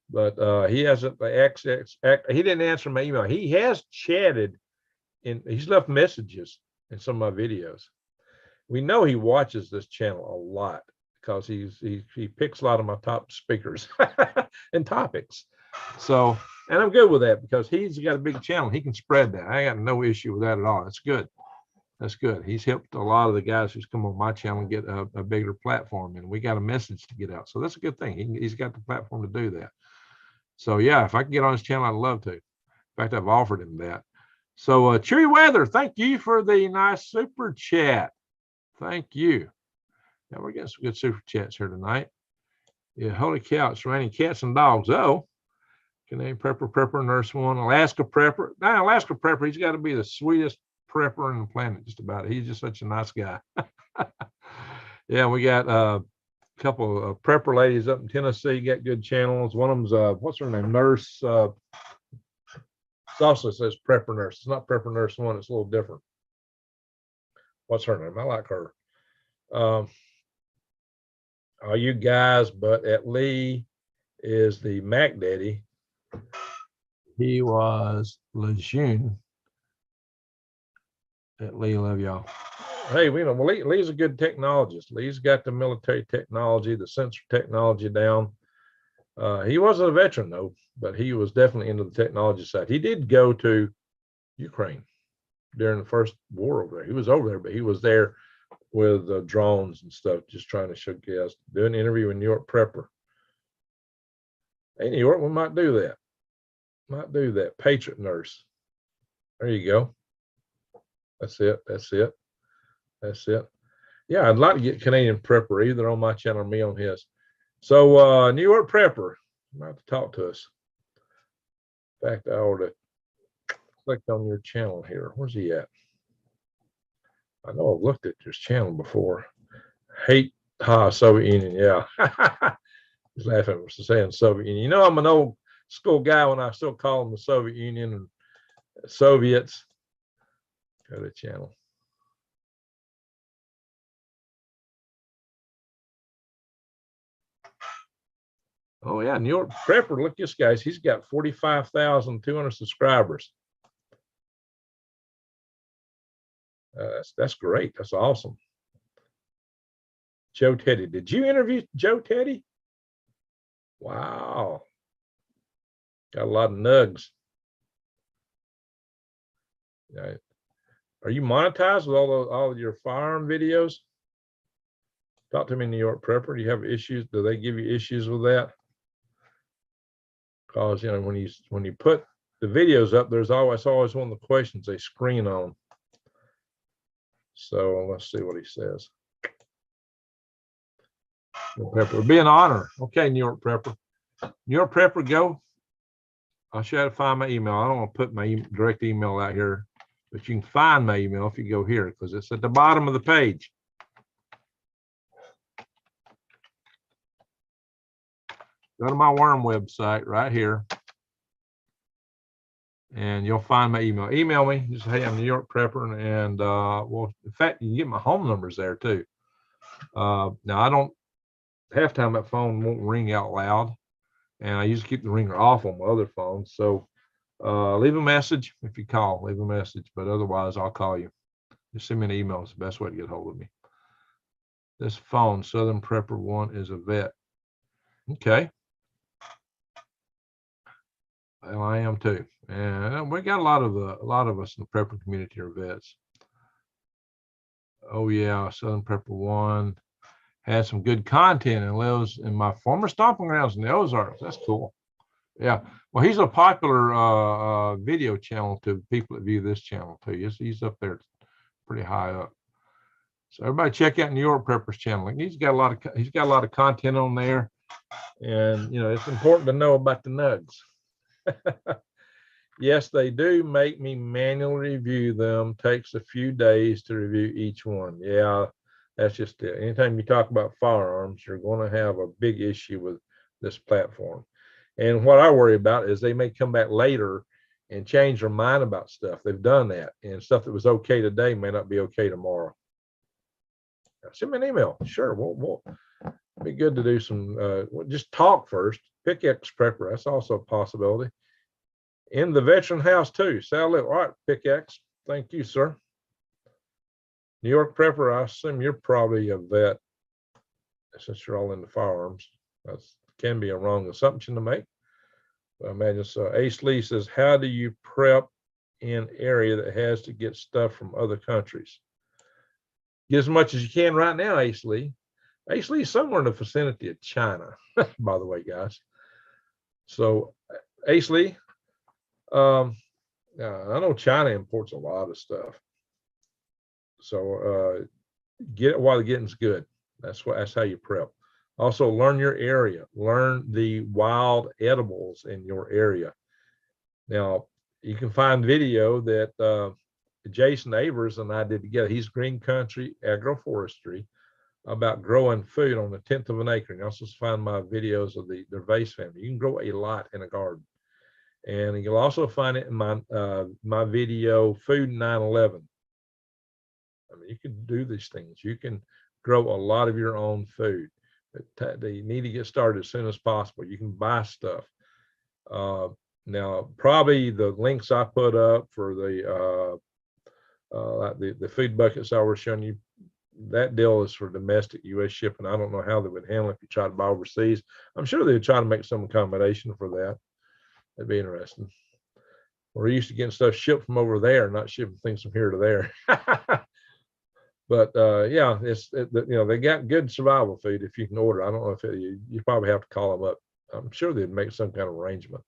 but he hasn't he didn't answer my email. He has chatted and he's left messages in some of my videos. We know he watches this channel a lot because he picks a lot of my top speakers and topics. So, and I'm good with that because he's got a big channel. He can spread that. I got no issue with that at all. That's good. That's good. He's helped a lot of the guys who's come on my channel get a bigger platform, and we got a message to get out. So that's a good thing. He's got the platform to do that. So yeah, if I can get on his channel, I'd love to. In fact, I've offered him that. So Cheery Weather, thank you for the nice super chat. Thank you. Now we're getting some good super chats here tonight. Yeah, holy cow, it's raining cats and dogs. Oh, Canadian Prepper, Nurse 1, Alaska Prepper. Now, Alaska Prepper, he's got to be the sweetest prepper on the planet, just about. He's just such a nice guy. Yeah, we got a couple of prepper ladies up in Tennessee, got good channels. One of them's what's her name? Nurse. It also says Prepper Nurse. It's not Prepper Nurse 1, it's a little different. What's her name? I like her. All you guys, but at Lee is the Mac Daddy. He was Lejeune at Lee. Love y'all. Hey, you know, Lee's a good technologist. Lee's got the military technology, the sensor technology down. He wasn't a veteran though, but he was definitely into the technology side. He did go to Ukraine during the first war over there. He was over there, but he was there with drones and stuff, just trying to show guys, do an interview in New York Prepper. Hey, New York, we might do that. Might do that. Patriot nurse. There you go. That's it. That's it. That's it. Yeah, I'd like to get Canadian Prepper either on my channel or me on his. So New York Prepper, you might have to talk to us. In fact, I ought to click on your channel here. Where's he at? I know I've looked at his channel before. Hate Soviet Union, yeah. He's laughing for saying Soviet Union. You know, I'm an old school guy when I still call them the Soviet Union and Soviets. Go to the channel. Oh yeah, New York Prepper. Look, this guy's. He's got 45,200 subscribers. That's great. That's awesome. Joe Teddy. Did you interview Joe Teddy? Wow. Got a lot of nugs. Yeah. Are you monetized with all of your firearm videos? Talk to me, New York Prepper. Do you have issues? Do they give you issues with that? Because you know when you put the videos up, there's always one of the questions they screen on. So let's see what he says. Prepper, it'd be an honor. Okay, New York Prepper. New York Prepper, go. I'll show you how to find my email. I don't want to put my direct email out here, but you can find my email if you go here because it's at the bottom of the page. Go to my worm website right here, and you'll find my email. Email me. Just hey, I'm New York Prepper, and well, in fact, you can get my home numbers there too. Now I don't. Half time that phone won't ring out loud, and I usually keep the ringer off on my other phone. So leave a message if you call. Leave a message, but otherwise I'll call you. Just send me an email. It's the best way to get a hold of me. This phone, Southern Prepper 1, is a vet. Okay. Well, I am too, and we got a lot of us in the prepper community are vets. Oh yeah, Southern Prepper 1 had some good content and lives in my former stomping grounds in the Ozarks. That's cool. Yeah, well, he's a popular video channel to people that view this channel too. He's up there pretty high up. So everybody check out New York Prepper's channel. He's got a lot of content on there, and you know it's important to know about the nugs. Yes, they do make me manually review them. Takes a few days to review each one. Yeah, that's just it. Anytime you talk about firearms, you're going to have a big issue with this platform. And what I worry about is they may come back later and change their mind about stuff. They've done that, and stuff that was okay today may not be okay tomorrow. Send me an email. Sure, we'll be good to do some. Just talk first. Pickaxe Prepper. That's also a possibility. In the veteran house too. Sally, all right, Pickaxe. Thank you, sir. New York Prepper, I assume you're probably a vet since you're all into firearms. That can be a wrong assumption to make. But I imagine so. Ace Lee says, how do you prep in area that has to get stuff from other countries? Get as much as you can right now, Ace Lee. Ace Lee is somewhere in the vicinity of China, by the way, guys. So Ace Lee, I know China imports a lot of stuff. So get it while the getting's good. That's how you prep. Also, learn your area. Learn the wild edibles in your area. Now, you can find video that Jason Avers and I did together. He's Green Country Agroforestry about growing food on 1/10 of an acre. And you also find my videos of the vase family. You can grow a lot in a garden. And you'll also find it in my video, Food 9/11. I mean, you can do these things. You can grow a lot of your own food. But you need to get started as soon as possible. You can buy stuff. Now, probably the links I put up for the like the food buckets I was showing you, that deal is for domestic U.S. shipping. I don't know how they would handle it if you try to buy overseas. I'm sure they'd try to make some accommodation for that. That'd be interesting. We're used to getting stuff shipped from over there, not shipping things from here to there. But yeah, they got good survival food if you can order. I don't know if you probably have to call them up. I'm sure they'd make some kind of arrangement.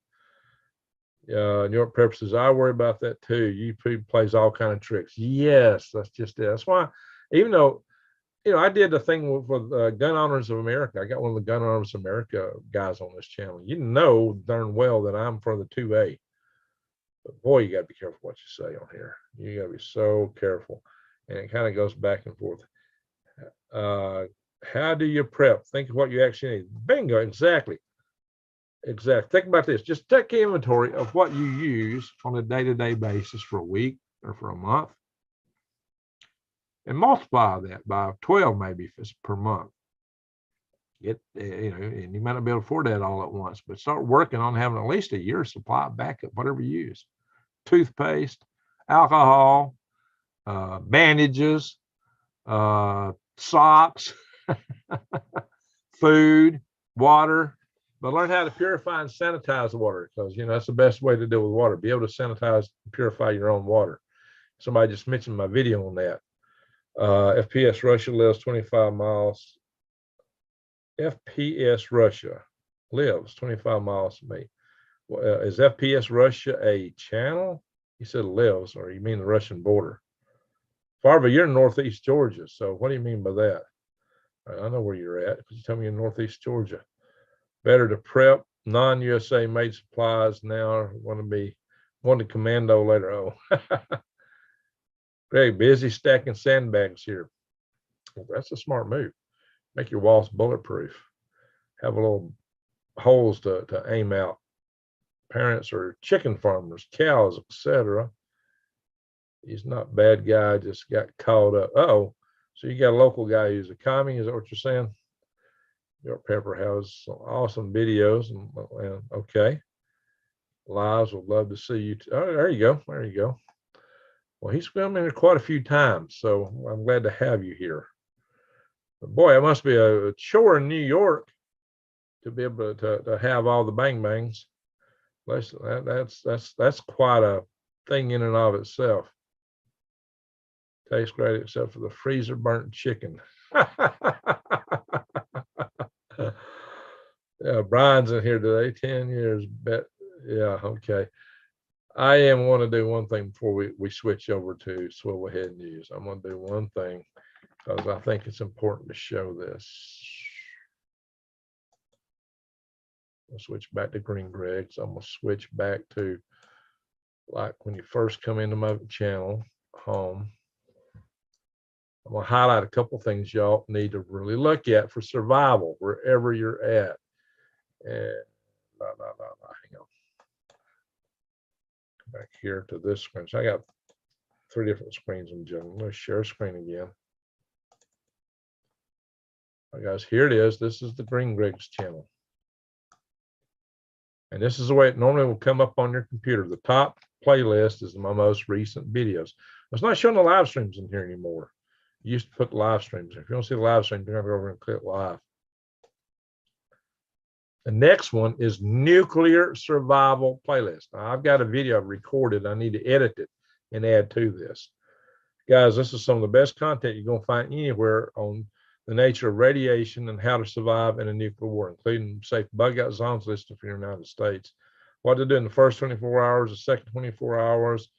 New York Prep says, I worry about that too. YouTube plays all kind of tricks. Yes, that's just it. That's why, even though, I did the thing with Gun Owners of America. I got one of the Gun Owners of America guys on this channel. You know darn well that I'm for the 2A. But boy, you got to be careful what you say on here. You got to be so careful. And it kind of goes back and forth. How do you prep? Think of what you actually need. Bingo, exactly. Exactly. Think about this. Just take inventory of what you use on a day-to-day basis for a week or for a month, and multiply that by 12 maybe if it's per month. And you might not be able to afford that all at once, but start working on having at least a year's supply of backup, whatever you use. Toothpaste, alcohol, bandages, socks, food, water. But learn how to purify and sanitize the water, because that's the best way to deal with water. Be able to sanitize and purify your own water. Somebody just mentioned my video on that. FPS Russia lives 25 miles. FPS Russia lives 25 miles from me. Is FPS Russia a channel? You said lives, or you mean the Russian border? Farva, you're in Northeast Georgia. So what do you mean by that? I know where you're at because you tell me you're in Northeast Georgia. Better to prep non-USA made supplies now. Want to commando later. Oh, Greg, busy stacking sandbags here. Well, that's a smart move. Make your walls bulletproof. Have a little holes to aim out. Parents are chicken farmers, cows, etc. He's not a bad guy, just got caught up. Uh-oh. So you got a local guy who's a commie, is that what you're saying? York Pepper has some awesome videos, and okay. Lives would love to see you. Oh, there you go. There you go. Well, he's been in here quite a few times, so I'm glad to have you here. But boy, it must be a chore in New York to be able to have all the bang bangs. Listen, that's quite a thing in and of itself. Tastes great except for the freezer burnt chicken. Yeah, Brian's in here today. 10 years, bet. Yeah, okay. I want to do one thing before we switch over to Swivel Head News. I'm going to do one thing because I think it's important to show this. I'll switch back to Green Greg. So I'm going to switch back to like when you first come into my channel, home. I'm going to highlight a couple things y'all need to really look at for survival wherever you're at. And hang on. Come back here to this screen. So I got 3 different screens in general. Let's share screen again. All right, guys, here it is. This is the Green Greg's channel. And this is the way it normally will come up on your computer. The top playlist is my most recent videos. It's not showing the live streams in here anymore. You used to put the live streams in. If you don't see the live stream, you're going to go over and click live. The next one is nuclear survival playlist. Now, I've got a video recorded. I need to edit it and add to this. Guys, this is some of the best content you're going to find anywhere on the nature of radiation and how to survive in a nuclear war, including safe bug out zones listed for the United States. What to do in the first 24 hours, the second 24 hours,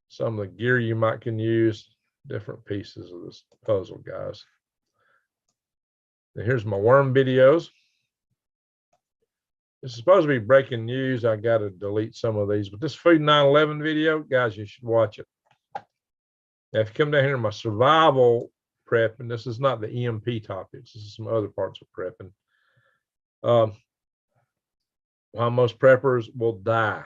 some of the gear you might can use, different pieces of this puzzle, guys. And here's my worm videos. This is supposed to be breaking news. I got to delete some of these, but this Food 9/11 video, guys, you should watch it. Now, if you come down here to my survival prepping, this is not the EMP topics. This is some other parts of prepping. Why most preppers will die.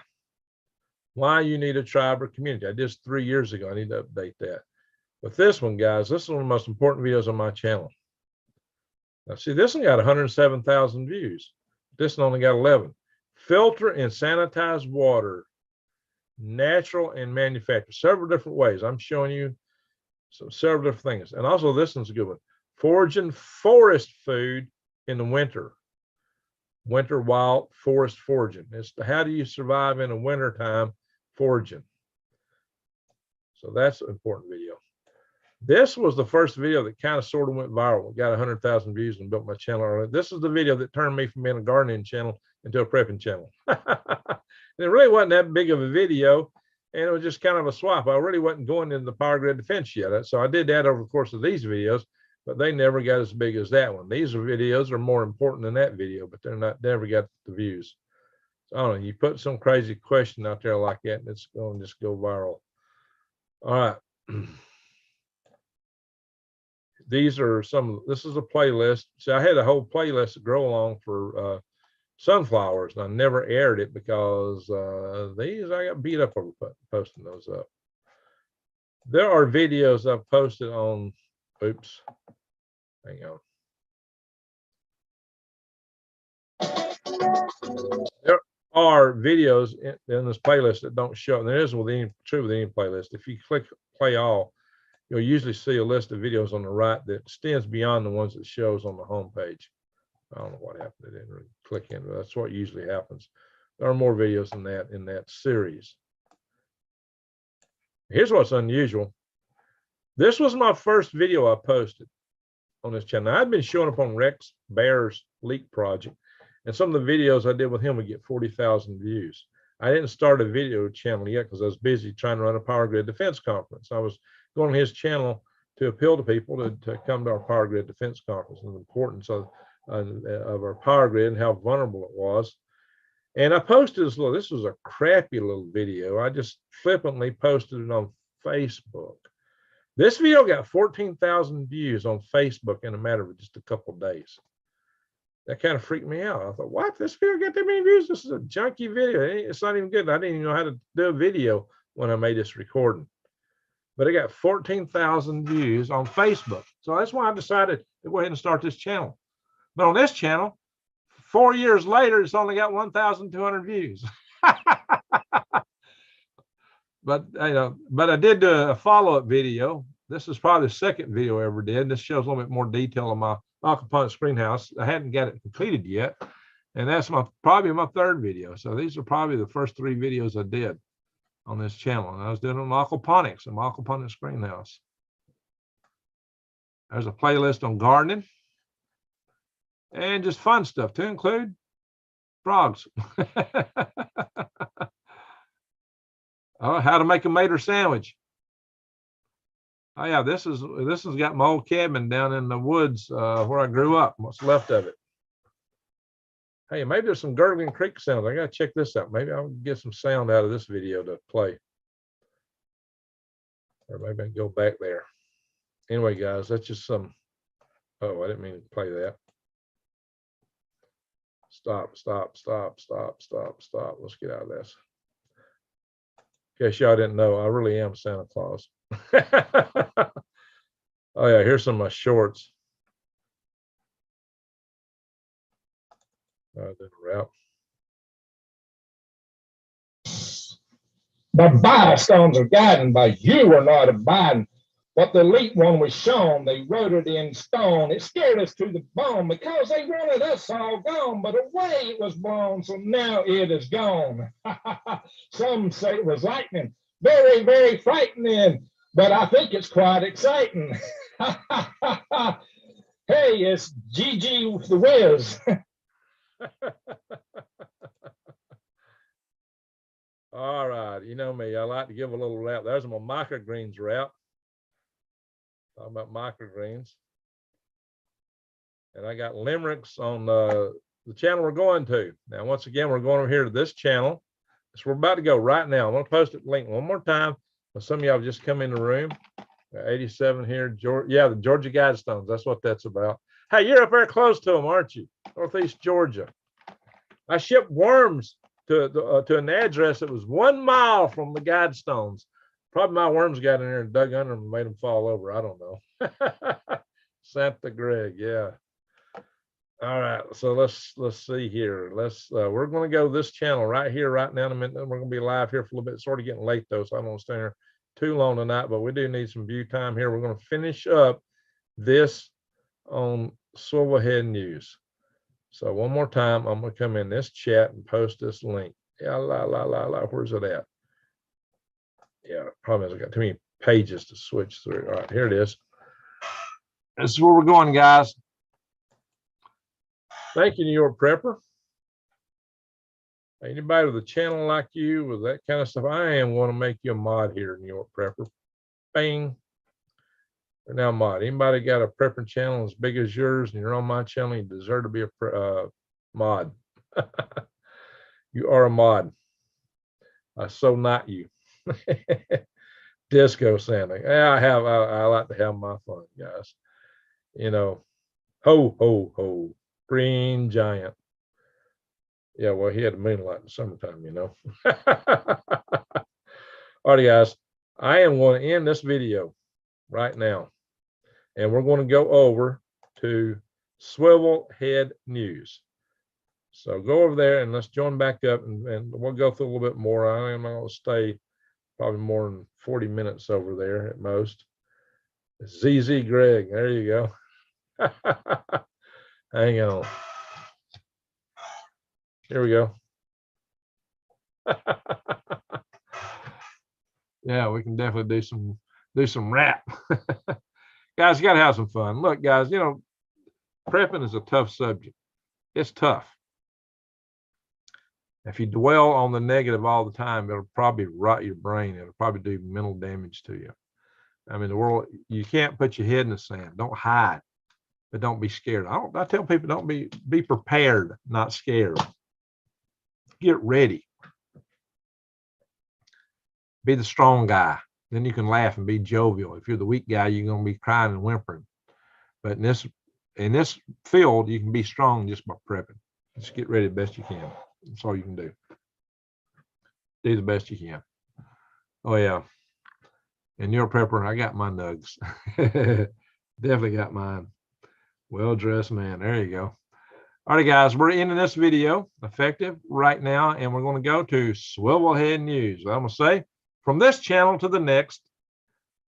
Why you need a tribe or community. I did this 3 years ago. I need to update that. But this one, guys, this is one of the most important videos on my channel. Now, see, this one got 107,000 views. This one only got 11. filter and sanitize water, natural and manufactured, several different ways. I'm showing you several different things. And also this one's a good one. Foraging forest food in the winter. Winter wild forest foraging. It's how do you survive in the winter time foraging. So that's an important video. This was the first video that kind of sort of went viral. It got 100,000 views and built my channel. This is the video that turned me from being a gardening channel into a prepping channel. It really wasn't that big of a video, and it was just kind of a swap. I really wasn't going into the power grid defense yet. So I did that over the course of these videos, but they never got as big as that one. These videos are more important than that video, but they're not, never got the views. So I don't know, you put some crazy question out there like that and it's going to just go viral. All right. These are this is a playlist. See, I had a whole playlist to grow along for sunflowers, and I never aired it because these I got beat up over posting those up. There are videos I've posted on, oops, hang on. There are videos in this playlist that don't show, and there is true with any playlist. If you click play all, you'll usually see a list of videos on the right that extends beyond the ones that shows on the home page. I don't know what happened. I didn't really click in, but that's what usually happens. There are more videos than that in that series. Here's what's unusual. This was my first video I posted on this channel. I'd been showing up on Rex Bear's leak project, and some of the videos I did with him would get 40,000 views. I didn't start a video channel yet because I was busy trying to run a power grid defense conference. I was going on his channel to appeal to people to come to our power grid defense conference and the importance of our power grid and how vulnerable it was. And I posted this was a crappy little video. I just flippantly posted it on Facebook. This video got 14,000 views on Facebook in a matter of just a couple of days. That kind of freaked me out. I thought, what? This video got that many views? This is a junky video. It's not even good. I didn't even know how to do a video when I made this recording. But it got 14,000 views on Facebook. So that's why I decided to go ahead and start this channel. But on this channel, 4 years later, it's only got 1,200 views. But I did do a follow-up video. This is probably the second video I ever did. This shows a little bit more detail of my aquaponics greenhouse. I hadn't got it completed yet, and that's probably my third video. So these are probably the first 3 videos I did on this channel, and I was doing aquaponics and my aquaponics greenhouse. There's a playlist on gardening and just fun stuff to include frogs. Oh, how to make a mater sandwich. Oh yeah, this has got my old cabin down in the woods where I grew up. What's left of it. Hey, maybe there's some gurgling creek sounds. I gotta check this out. Maybe I'll get some sound out of this video to play. Or maybe I can go back there. Anyway, guys, that's just some. Oh, I didn't mean to play that. Stop, stop, stop, stop, stop, stop. Let's get out of this. In case y'all didn't know, I really am Santa Claus. Oh yeah, here's some of my shorts. The route. The bystones are guiding, but you were not abiding. What the elite one was shown, they wrote it in stone. It scared us to the bone because they wanted us all gone, but away it was blown, so now it is gone. Some say it was lightning, very, very frightening, but I think it's quite exciting. Hey, it's GG the Whiz. All right, you know me, I like to give a little route. There's my microgreens route. Talking about microgreens. And I got limericks on the channel we're going to. Now, once again, we're going over here to this channel. So we're about to go right now. I'm going to post the link one more time. Some of y'all just come in the room. 87 here, yeah, the Georgia Guidestones. That's what that's about. Hey, you're up there close to them, aren't you? Northeast Georgia. I shipped worms to an address that was 1 mile from the Guidestones. Probably my worms got in there and dug under them and made them fall over. I don't know. Santa Greg, yeah. All right, so let's see here. We're going to go this channel right here, right now in a minute. We're going to be live here for a little bit. It's already getting late though, so I don't want to stay here too long tonight, but we do need some view time here. We're going to finish up this on Swivel News. So one more time, I'm going to come in this chat and post this link. Yeah, where's it at? Yeah, problem is I got too many pages to switch through. All right, here it is. This is where we're going, guys. Thank you, New York Prepper. Anybody with a channel like you with that kind of stuff, I am going to make you a mod here, New York Prepper. Bang. You're now a mod. Anybody got a prepping channel as big as yours and you're on my channel, you deserve to be a mod. You are a mod. So not you. Disco Santa. Yeah, I like to have my fun, guys. You know, ho, ho, ho. Green Giant. Yeah, well, he had the moonlight in the summertime, you know. All right, guys, I am going to end this video right now, and we're going to go over to Swivel News. So go over there and let's join back up, and we'll go through a little bit more. I am not going to stay probably more than 40 minutes over there at most. ZZ Greg, there you go. Hang on. Here we go. Yeah, we can definitely do some rap. Guys, you got to have some fun. Look, guys, you know, prepping is a tough subject. It's tough. If you dwell on the negative all the time, it'll probably rot your brain. It'll probably do mental damage to you. I mean, the world, you can't put your head in the sand. Don't hide. But don't be scared. I tell people, don't be prepared, not scared. Get ready. Be the strong guy. Then you can laugh and be jovial. If you're the weak guy, you're going to be crying and whimpering. But in this field, you can be strong just by prepping. Just get ready the best you can. That's all you can do. Do the best you can. Oh yeah. And you're a prepper. I got my nugs. Definitely got mine. Well-dressed man. There you go. All right, guys, we're ending this video effective right now, and we're going to go to Swivel News. I'm going to say from this channel to the next,